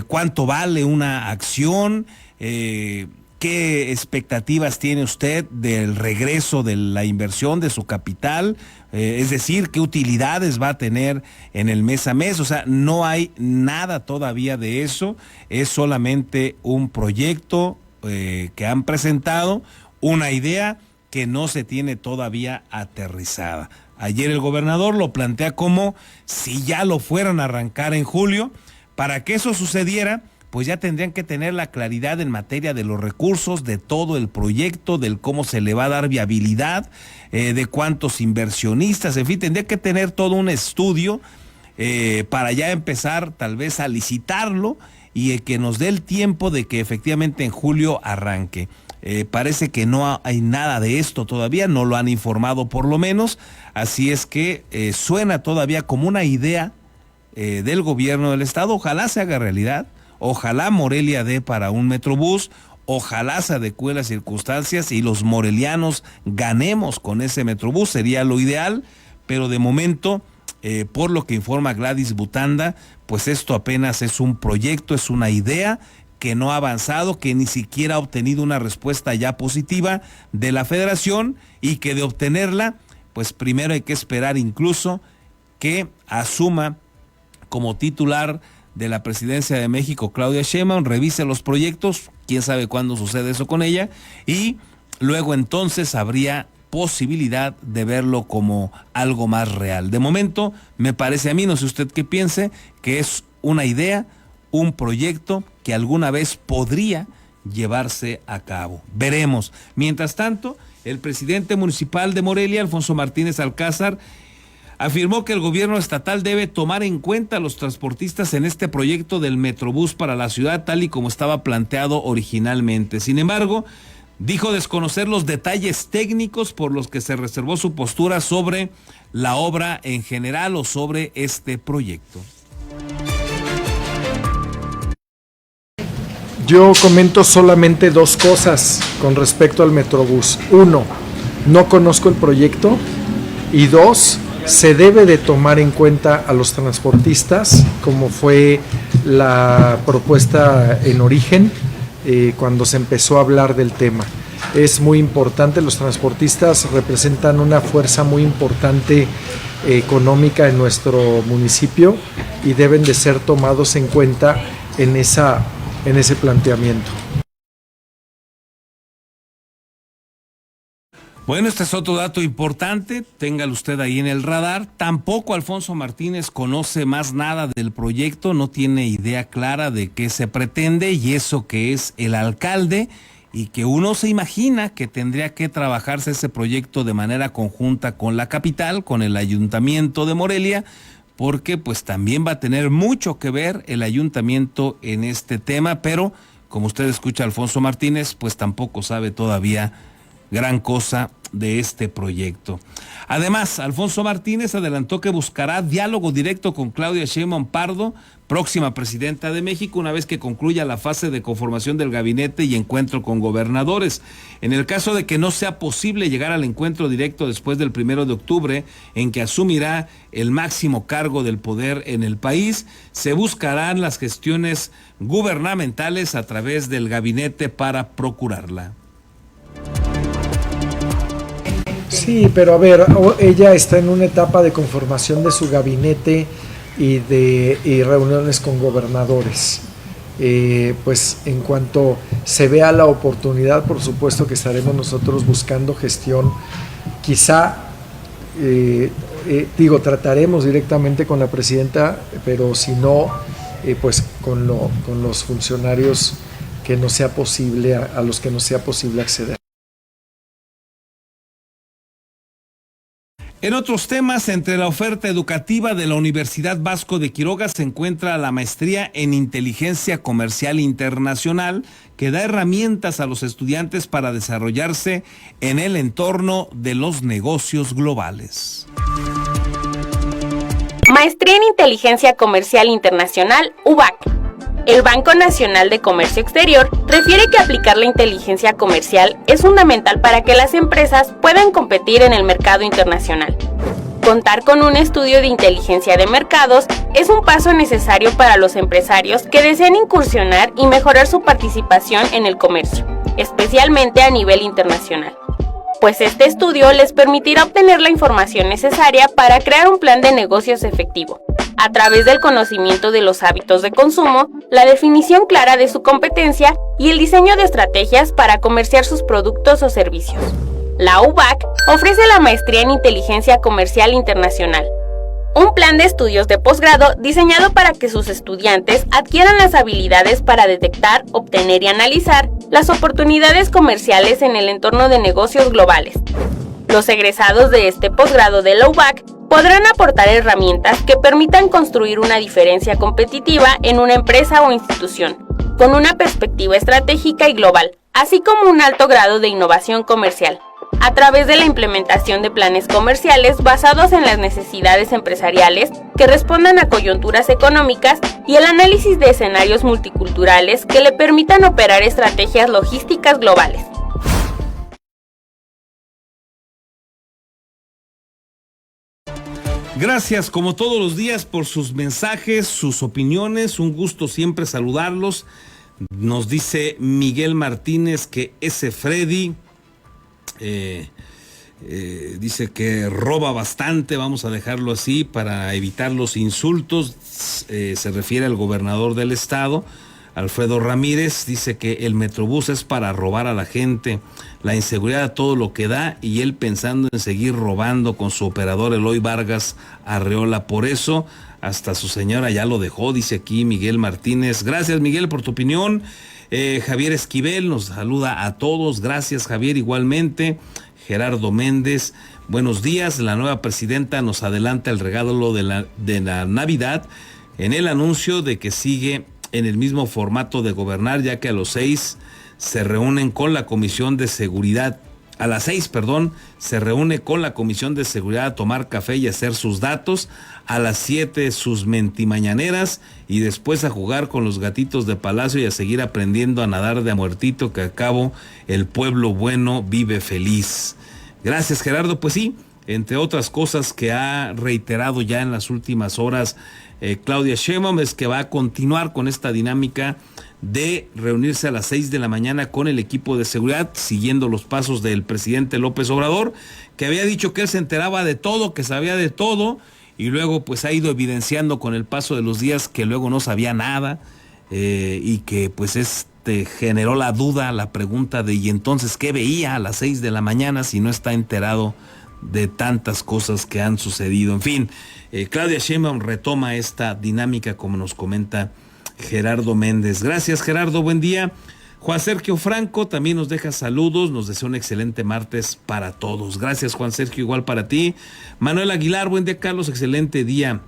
Speaker 8: cuánto vale una acción, ¿qué expectativas tiene usted del regreso de la inversión de su capital? Es decir, ¿qué utilidades va a tener en el mes a mes? O sea, no hay nada todavía de eso, es solamente un proyecto que han presentado, una idea que no se tiene todavía aterrizada. Ayer el gobernador lo plantea como si ya lo fueran a arrancar en julio. Para que eso sucediera, pues ya tendrían que tener la claridad en materia de los recursos, de todo el proyecto, del cómo se le va a dar viabilidad, de cuántos inversionistas, en fin, tendría que tener todo un estudio para ya empezar tal vez a licitarlo y que nos dé el tiempo de que efectivamente en julio arranque. Parece que no hay nada de esto todavía, no lo han informado por lo menos, así es que suena todavía como una idea del gobierno del estado. Ojalá se haga realidad. Ojalá Morelia dé para un Metrobús, ojalá se adecue las circunstancias y los morelianos ganemos con ese Metrobús, sería lo ideal, pero de momento, por lo que informa Gladys Butanda, pues esto apenas es un proyecto, es una idea que no ha avanzado, que ni siquiera ha obtenido una respuesta ya positiva de la federación y que de obtenerla, pues primero hay que esperar incluso que asuma como titular de la presidencia de México Claudia Sheinbaum, revise los proyectos, quién sabe cuándo sucede eso con ella, y luego entonces habría posibilidad de verlo como algo más real. De momento, me parece a mí, no sé usted qué piense, que es una idea, un proyecto que alguna vez podría llevarse a cabo. Veremos. Mientras tanto, el presidente municipal de Morelia, Alfonso Martínez Alcázar, afirmó que el gobierno estatal debe tomar en cuenta a los transportistas en este proyecto del Metrobús para la ciudad, tal y como estaba planteado originalmente. Sin embargo, dijo desconocer los detalles técnicos por los que se reservó su postura sobre la obra en general o sobre este proyecto.
Speaker 7: Yo comento solamente dos cosas con respecto al Metrobús. Uno, no conozco el proyecto. Y dos, se debe de tomar en cuenta a los transportistas, como fue la propuesta en origen, cuando se empezó a hablar del tema. Es muy importante, los transportistas representan una fuerza muy importante económica en nuestro municipio y deben de ser tomados en cuenta en ese planteamiento.
Speaker 8: Bueno, este es otro dato importante, téngalo usted ahí en el radar. Tampoco Alfonso Martínez conoce más nada del proyecto, no tiene idea clara de qué se pretende, y eso que es el alcalde y que uno se imagina que tendría que trabajarse ese proyecto de manera conjunta con la capital, con el Ayuntamiento de Morelia, porque pues también va a tener mucho que ver el ayuntamiento en este tema, pero como usted escucha, Alfonso Martínez pues tampoco sabe todavía gran cosa de este proyecto. Además, Alfonso Martínez adelantó que buscará diálogo directo con Claudia Sheinbaum Pardo, próxima presidenta de México, una vez que concluya la fase de conformación del gabinete y encuentro con gobernadores. En el caso de que no sea posible llegar al encuentro directo después del 1 de octubre, en que asumirá el máximo cargo del poder en el país, se buscarán las gestiones gubernamentales a través del gabinete para procurarla.
Speaker 7: Sí, pero a ver, ella está en una etapa de conformación de su gabinete y reuniones con gobernadores. Pues en cuanto se vea la oportunidad, por supuesto que estaremos nosotros buscando gestión. Quizá, trataremos directamente con la presidenta, pero si no, pues con los funcionarios que no sea posible, a los que no sea posible acceder.
Speaker 8: En otros temas, entre la oferta educativa de la Universidad Vasco de Quiroga se encuentra la maestría en Inteligencia Comercial Internacional, que da herramientas a los estudiantes para desarrollarse en el entorno de los negocios globales.
Speaker 12: Maestría en Inteligencia Comercial Internacional, UBAC. El Banco Nacional de Comercio Exterior refiere que aplicar la inteligencia comercial es fundamental para que las empresas puedan competir en el mercado internacional. Contar con un estudio de inteligencia de mercados es un paso necesario para los empresarios que desean incursionar y mejorar su participación en el comercio, especialmente a nivel internacional, pues este estudio les permitirá obtener la información necesaria para crear un plan de negocios efectivo, a través del conocimiento de los hábitos de consumo, la definición clara de su competencia y el diseño de estrategias para comerciar sus productos o servicios. La UBAC ofrece la maestría en Inteligencia Comercial Internacional, un plan de estudios de posgrado diseñado para que sus estudiantes adquieran las habilidades para detectar, obtener y analizar las oportunidades comerciales en el entorno de negocios globales. Los egresados de este posgrado de la UBAC podrán aportar herramientas que permitan construir una diferencia competitiva en una empresa o institución, con una perspectiva estratégica y global, así como un alto grado de innovación comercial, a través de la implementación de planes comerciales basados en las necesidades empresariales que respondan a coyunturas económicas y el análisis de escenarios multiculturales que le permitan operar estrategias logísticas globales.
Speaker 8: Gracias, como todos los días, por sus mensajes, sus opiniones. Un gusto siempre saludarlos. Nos dice Miguel Martínez que ese Freddy dice que roba bastante, vamos a dejarlo así para evitar los insultos. Se refiere al gobernador del estado, Alfredo Ramírez. Dice que el Metrobús es para robar a la gente, la inseguridad a todo lo que da, y él pensando en seguir robando con su operador Eloy Vargas Arreola. Por eso hasta su señora ya lo dejó, dice aquí Miguel Martínez. Gracias, Miguel, por tu opinión. Javier Esquivel nos saluda a todos. Gracias, Javier, igualmente. Gerardo Méndez, buenos días. La nueva presidenta nos adelanta el regalo de la Navidad en el anuncio de que sigue en el mismo formato de gobernar, ya que a las 6 se reúne con la Comisión de Seguridad a tomar café y hacer sus datos, a las 7 sus mentimañaneras y después a jugar con los gatitos de palacio y a seguir aprendiendo a nadar de a muertito, que a cabo el pueblo bueno vive feliz. Gracias, Gerardo. Pues sí, entre otras cosas que ha reiterado ya en las últimas horas Claudia Sheinbaum, es que va a continuar con esta dinámica de reunirse a las 6 de la mañana con el equipo de seguridad, siguiendo los pasos del presidente López Obrador, que había dicho que él se enteraba de todo, que sabía de todo, y luego pues ha ido evidenciando con el paso de los días que luego no sabía nada, y que pues generó la duda, la pregunta de ¿y entonces qué veía a las 6 de la mañana si no está enterado de tantas cosas que han sucedido? En fin, Claudia Sheinbaum retoma esta dinámica, como nos comenta Gerardo Méndez. Gracias, Gerardo, buen día. Juan Sergio Franco también nos deja saludos, nos desea un excelente martes para todos. Gracias, Juan Sergio, igual para ti. Manuel Aguilar, buen día, Carlos, excelente día.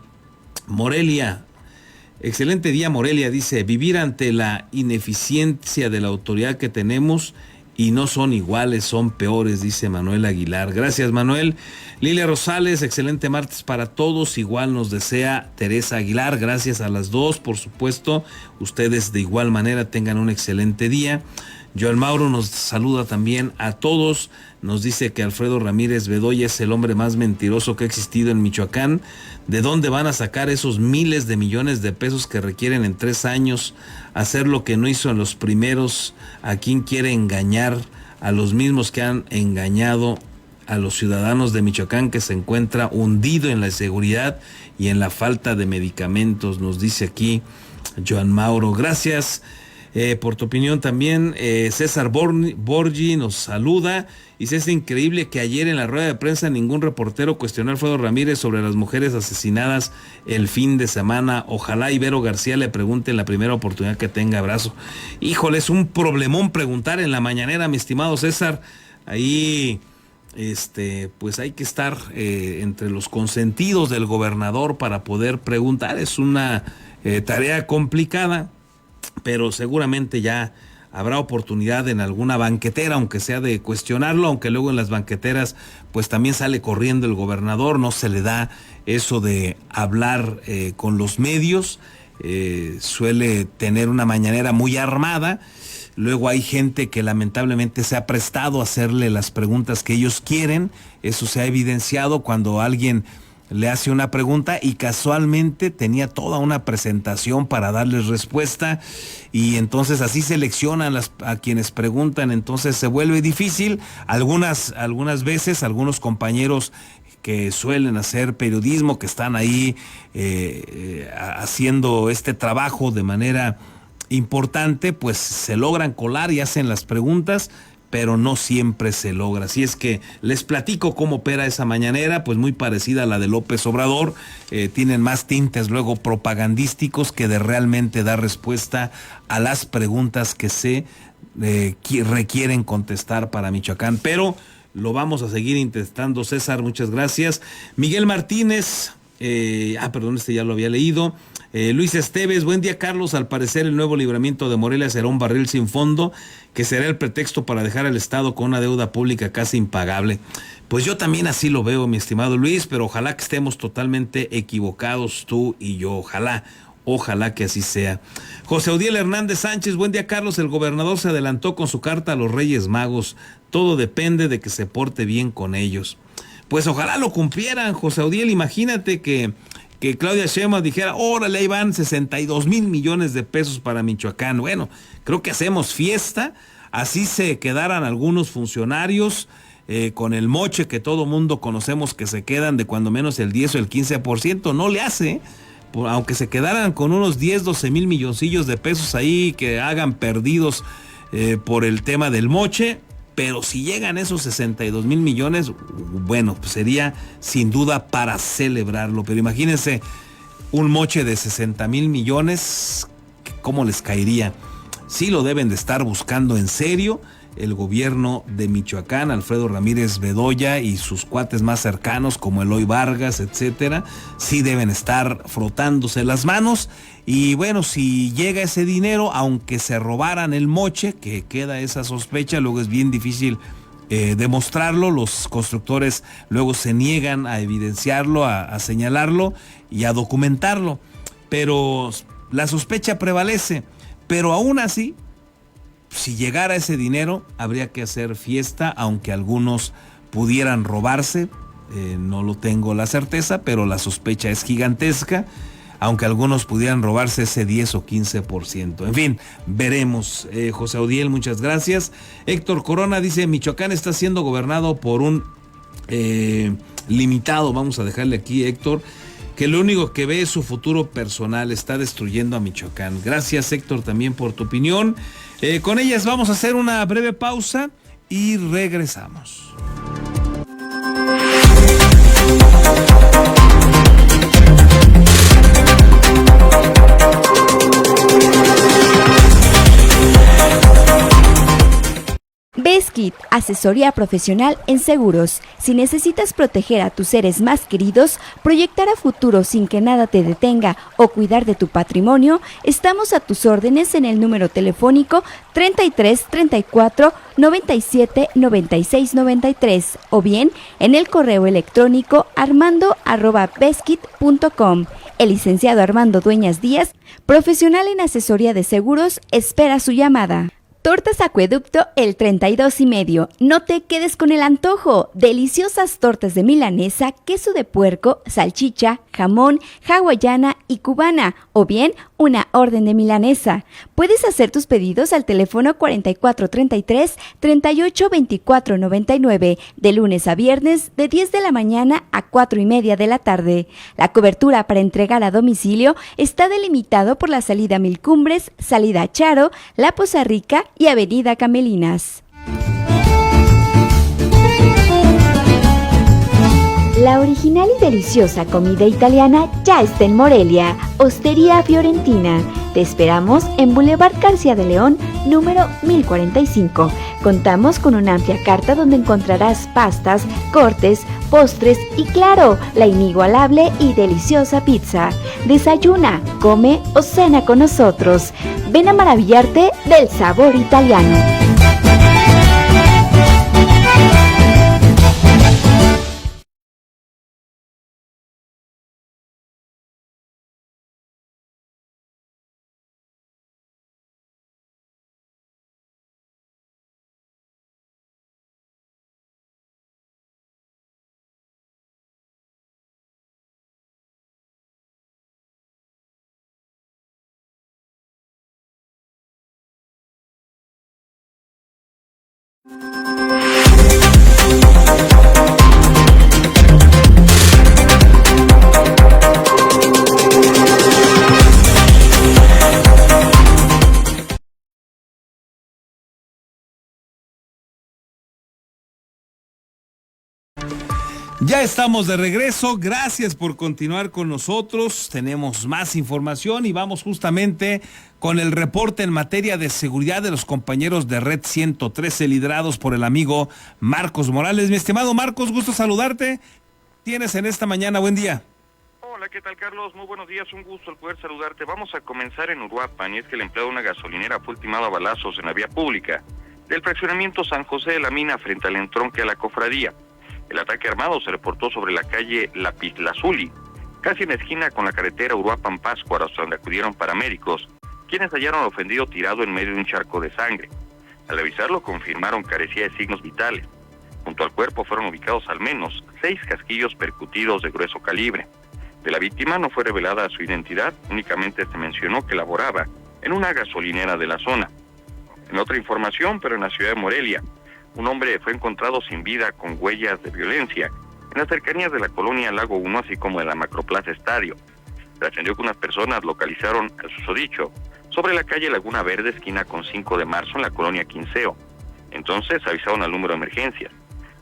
Speaker 8: Morelia, excelente día, Morelia, dice, vivir ante la ineficiencia de la autoridad que tenemos y no son iguales, son peores, dice Manuel Aguilar. Gracias, Manuel. Lilia Rosales, excelente martes para todos, igual nos desea Teresa Aguilar. Gracias a las dos, por supuesto. Ustedes de igual manera tengan un excelente día. Joel Mauro nos saluda también a todos. Nos dice que Alfredo Ramírez Bedoya es el hombre más mentiroso que ha existido en Michoacán. ¿De dónde van a sacar esos miles de millones de pesos que requieren en 3 años? Hacer lo que no hizo en los primeros. ¿A quién quiere engañar? A los mismos que han engañado a los ciudadanos de Michoacán, que se encuentra hundido en la inseguridad y en la falta de medicamentos, nos dice aquí Joan Mauro. Gracias por tu opinión también. César Borgi nos saluda. Dice, es increíble que ayer en la rueda de prensa ningún reportero cuestionó a Alfredo Ramírez sobre las mujeres asesinadas el fin de semana. Ojalá Ibero García le pregunte en la primera oportunidad que tenga. Abrazo. Híjole, es un problemón preguntar en la mañanera, mi estimado César. Ahí pues hay que estar entre los consentidos del gobernador para poder preguntar. Es una tarea complicada, pero seguramente ya habrá oportunidad en alguna banquetera, aunque sea de cuestionarlo, aunque luego en las banqueteras pues también sale corriendo el gobernador, no se le da eso de hablar con los medios, suele tener una mañanera muy armada. Luego hay gente que lamentablemente se ha prestado a hacerle las preguntas que ellos quieren. Eso se ha evidenciado cuando alguien le hace una pregunta y casualmente tenía toda una presentación para darles respuesta, y entonces así seleccionan a quienes preguntan. Entonces se vuelve difícil. Algunas veces algunos compañeros que suelen hacer periodismo, que están ahí haciendo este trabajo de manera importante, pues se logran colar y hacen las preguntas, pero no siempre se logra. Así es que les platico cómo opera esa mañanera, pues muy parecida a la de López Obrador. Tienen más tintes luego propagandísticos que de realmente dar respuesta a las preguntas que se requieren contestar para Michoacán. Pero lo vamos a seguir intentando, César, muchas gracias. Miguel Martínez, perdón, ya lo había leído. Luis Esteves, buen día, Carlos. Al parecer el nuevo libramiento de Morelia será un barril sin fondo, que será el pretexto para dejar al Estado con una deuda pública casi impagable. Pues yo también así lo veo, mi estimado Luis, pero ojalá que estemos totalmente equivocados tú y yo. Ojalá que así sea. José Odiel Hernández Sánchez, buen día, Carlos. El gobernador se adelantó con su carta a los Reyes Magos. Todo depende de que se porte bien con ellos. Pues ojalá lo cumplieran, José Odiel. Imagínate que Claudia Sheinbaum dijera, órale, ahí van 62 mil millones de pesos para Michoacán. Bueno, creo que hacemos fiesta. Así se quedaran algunos funcionarios con el moche que todo mundo conocemos, que se quedan de cuando menos el 10 o el 15%. No le hace, aunque se quedaran con unos 10, 12 mil milloncillos de pesos ahí que hagan perdidos por el tema del moche. Pero si llegan esos 62 mil millones, bueno, pues sería sin duda para celebrarlo. Pero imagínense un moche de 60 mil millones, ¿cómo les caería? Sí lo deben de estar buscando en serio el gobierno de Michoacán, Alfredo Ramírez Bedoya y sus cuates más cercanos como Eloy Vargas, etcétera. Sí deben estar frotándose las manos. Y bueno, si llega ese dinero, aunque se robaran el moche, que queda esa sospecha, luego es bien difícil demostrarlo. Los constructores luego se niegan a evidenciarlo, a señalarlo y a documentarlo. Pero la sospecha prevalece. Pero aún así, si llegara ese dinero, habría que hacer fiesta, aunque algunos pudieran robarse. No lo tengo la certeza, pero la sospecha es gigantesca. Aunque algunos pudieran robarse ese 10 o 15%. En fin, veremos. José Odiel, muchas gracias. Héctor Corona dice, Michoacán está siendo gobernado por un limitado. Vamos a dejarle aquí, Héctor, que lo único que ve es su futuro personal. Está destruyendo a Michoacán. Gracias, Héctor, también por tu opinión. Con ellas vamos a hacer una breve pausa y regresamos.
Speaker 13: Kit, asesoría profesional en seguros. Si necesitas proteger a tus seres más queridos, proyectar a futuro sin que nada te detenga o cuidar de tu patrimonio, estamos a tus órdenes en el número telefónico 33 34 97 96 93 o bien en el correo electrónico armando@beskit.com. El licenciado Armando Dueñas Díaz, profesional en asesoría de seguros, espera su llamada. Tortas Acueducto el 32 y medio. No te quedes con el antojo. Deliciosas tortas de milanesa, queso de puerco, salchicha, jamón, hawaiana y cubana, o bien una orden de milanesa. Puedes hacer tus pedidos al teléfono 4433 382499 de lunes a viernes de 10 de la mañana a 4:30 de la tarde. La cobertura para entregar a domicilio está delimitado por la salida Mil Cumbres, salida Charo, La Poza Rica y Avenida Camelinas. La original y deliciosa comida italiana ya está en Morelia, Hostería Fiorentina. Te esperamos en Boulevard García de León, número 1045. Contamos con una amplia carta donde encontrarás pastas, cortes, postres y claro, la inigualable y deliciosa pizza. Desayuna, come o cena con nosotros. Ven a maravillarte del sabor italiano.
Speaker 8: Ya estamos de regreso, gracias por continuar con nosotros, tenemos más información y vamos justamente con el reporte en materia de seguridad de los compañeros de Red 113 liderados por el amigo Marcos Morales. Mi estimado Marcos, gusto saludarte, tienes en esta mañana, buen día.
Speaker 14: Hola, ¿qué tal, Carlos? Muy buenos días, un gusto el poder saludarte. Vamos a comenzar en Uruapan, y es que el empleado de una gasolinera fue ultimado a balazos en la vía pública del fraccionamiento San José de la Mina frente al entronque a la cofradía. El ataque armado se reportó sobre la calle Lapislázuli, casi en la esquina con la carretera Uruapan-Pátzcuaro, hasta donde acudieron paramédicos, quienes hallaron al ofendido tirado en medio de un charco de sangre. Al revisarlo, confirmaron carecía de signos vitales. Junto al cuerpo fueron ubicados al menos 6 casquillos percutidos de grueso calibre. De la víctima no fue revelada su identidad, únicamente se mencionó que laboraba en una gasolinera de la zona. En otra información, pero en la ciudad de Morelia, un hombre fue encontrado sin vida con huellas de violencia en las cercanías de la colonia Lago 1, así como de la Macroplaza Estadio. Trascendió que unas personas localizaron al susodicho sobre la calle Laguna Verde, esquina con 5 de marzo, en la colonia Quinceo. Entonces avisaron al número de emergencias.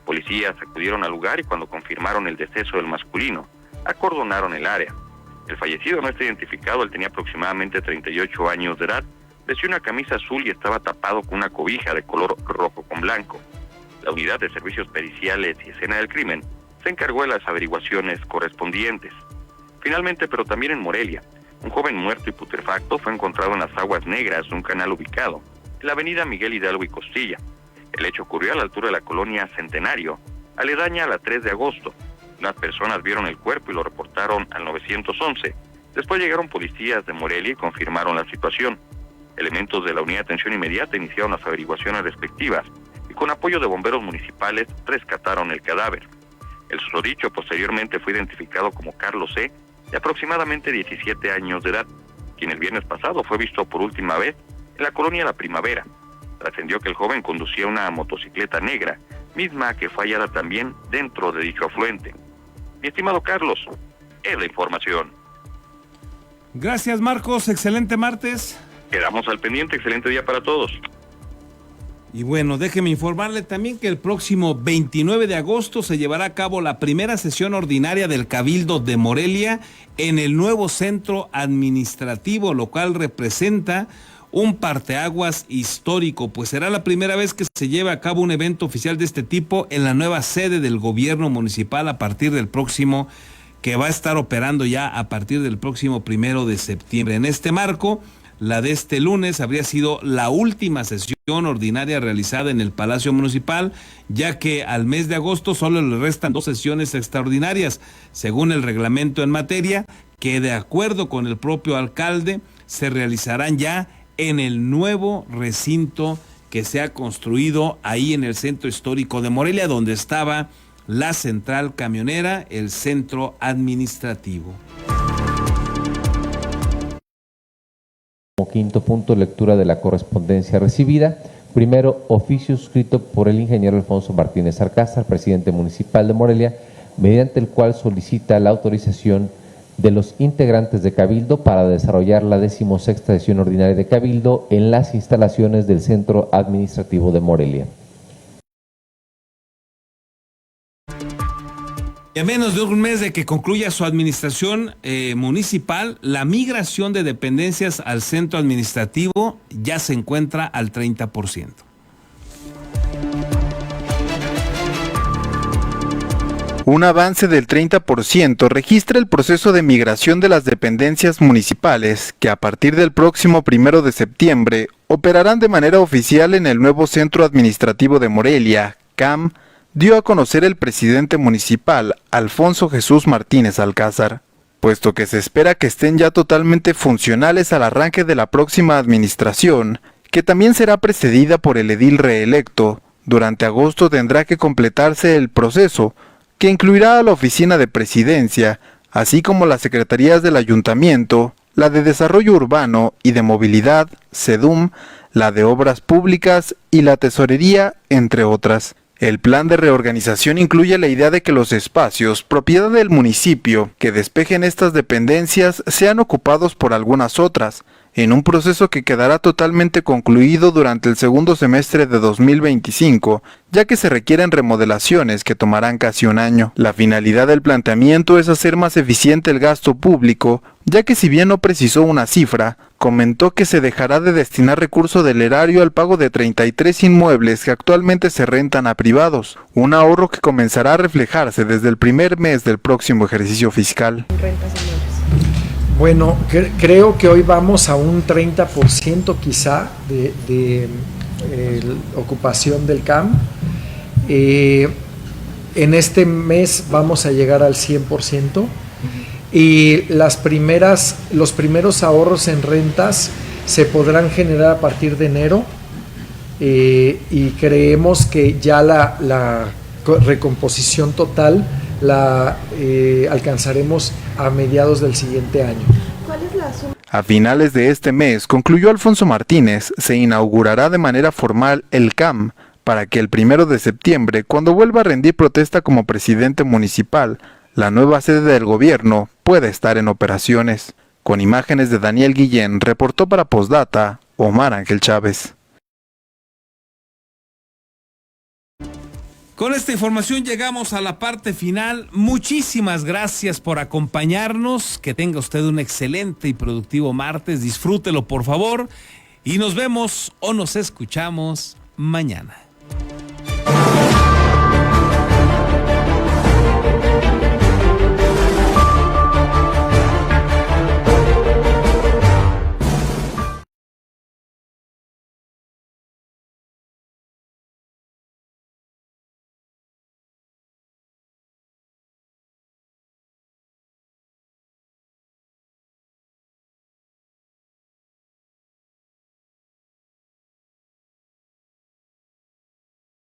Speaker 14: Policías acudieron al lugar y cuando confirmaron el deceso del masculino, acordonaron el área. El fallecido no está identificado, él tenía aproximadamente 38 años de edad, vestía una camisa azul y estaba tapado con una cobija de color rojo con blanco. La unidad de servicios periciales y escena del crimen se encargó de las averiguaciones correspondientes. Finalmente, pero también en Morelia, un joven muerto y putrefacto fue encontrado en las aguas negras de un canal ubicado en la avenida Miguel Hidalgo y Costilla. El hecho ocurrió a la altura de la colonia Centenario, aledaña a la 3 de agosto. Unas personas vieron el cuerpo y lo reportaron al 911. Después llegaron policías de Morelia y confirmaron la situación. Elementos de la Unidad de Atención Inmediata iniciaron las averiguaciones respectivas y con apoyo de bomberos municipales rescataron el cadáver. El susodicho posteriormente fue identificado como Carlos C., de aproximadamente 17 años de edad, quien el viernes pasado fue visto por última vez en la colonia La Primavera. Trascendió que el joven conducía una motocicleta negra, misma que fue hallada también dentro de dicho afluente. Mi estimado Carlos, es la información.
Speaker 8: Gracias, Marcos, excelente martes.
Speaker 14: Quedamos al pendiente, excelente día para todos.
Speaker 8: Y bueno, déjeme informarle también que el próximo 29 de agosto se llevará a cabo la primera sesión ordinaria del Cabildo de Morelia en el nuevo centro administrativo, lo cual representa un parteaguas histórico, pues será la primera vez que se lleve a cabo un evento oficial de este tipo en la nueva sede del gobierno municipal que va a estar operando ya a partir del próximo 1 de septiembre. En este marco, la de este lunes habría sido la última sesión ordinaria realizada en el Palacio Municipal, ya que al mes de agosto solo le restan 2 sesiones extraordinarias, según el reglamento en materia, que de acuerdo con el propio alcalde, se realizarán ya en el nuevo recinto que se ha construido ahí en el centro histórico de Morelia, donde estaba la central camionera, el centro administrativo.
Speaker 15: Como quinto punto, lectura de la correspondencia recibida. Primero, oficio suscrito por el ingeniero Alfonso Martínez Alcázar, presidente municipal de Morelia, mediante el cual solicita la autorización de los integrantes de Cabildo para desarrollar la 16ª sesión ordinaria de Cabildo en las instalaciones del Centro Administrativo de Morelia.
Speaker 8: Y a menos de un mes de que concluya su administración municipal, la migración de dependencias al centro administrativo ya se encuentra al 30%.
Speaker 6: Un avance del 30% registra el proceso de migración de las dependencias municipales que a partir del próximo 1 de septiembre operarán de manera oficial en el nuevo Centro Administrativo de Morelia, CAM, dio a conocer el presidente municipal, Alfonso Jesús Martínez Alcázar, puesto que se espera que estén ya totalmente funcionales al arranque de la próxima administración, que también será precedida por el edil reelecto. Durante agosto tendrá que completarse el proceso, que incluirá a la oficina de presidencia, así como las secretarías del ayuntamiento, la de desarrollo urbano y de movilidad, SEDUM, la de obras públicas y la tesorería, entre otras. El plan de reorganización incluye la idea de que los espacios, propiedad del municipio, que despejen estas dependencias sean ocupados por algunas otras, en un proceso que quedará totalmente concluido durante el segundo semestre de 2025, ya que se requieren remodelaciones que tomarán casi un año. La finalidad del planteamiento es hacer más eficiente el gasto público, ya que si bien no precisó una cifra, comentó que se dejará de destinar recurso del erario al pago de 33 inmuebles que actualmente se rentan a privados, un ahorro que comenzará a reflejarse desde el primer mes del próximo ejercicio fiscal.
Speaker 7: Bueno, creo que hoy vamos a un 30% quizá de ocupación del CAM. En este mes vamos a llegar al 100%. Y los primeros ahorros en rentas se podrán generar a partir de enero y creemos que ya la recomposición total la alcanzaremos a mediados del siguiente año.
Speaker 11: ¿Cuál es la suma?
Speaker 6: A finales de este mes, concluyó Alfonso Martínez, se inaugurará de manera formal el CAM para que el 1 de septiembre, cuando vuelva a rendir protesta como presidente municipal, la nueva sede del gobierno puede estar en operaciones. Con imágenes de Daniel Guillén, reportó para Postdata, Omar Ángel Chávez.
Speaker 8: Con esta información llegamos a la parte final. Muchísimas gracias por acompañarnos. Que tenga usted un excelente y productivo martes. Disfrútelo, por favor. Y nos vemos o nos escuchamos mañana.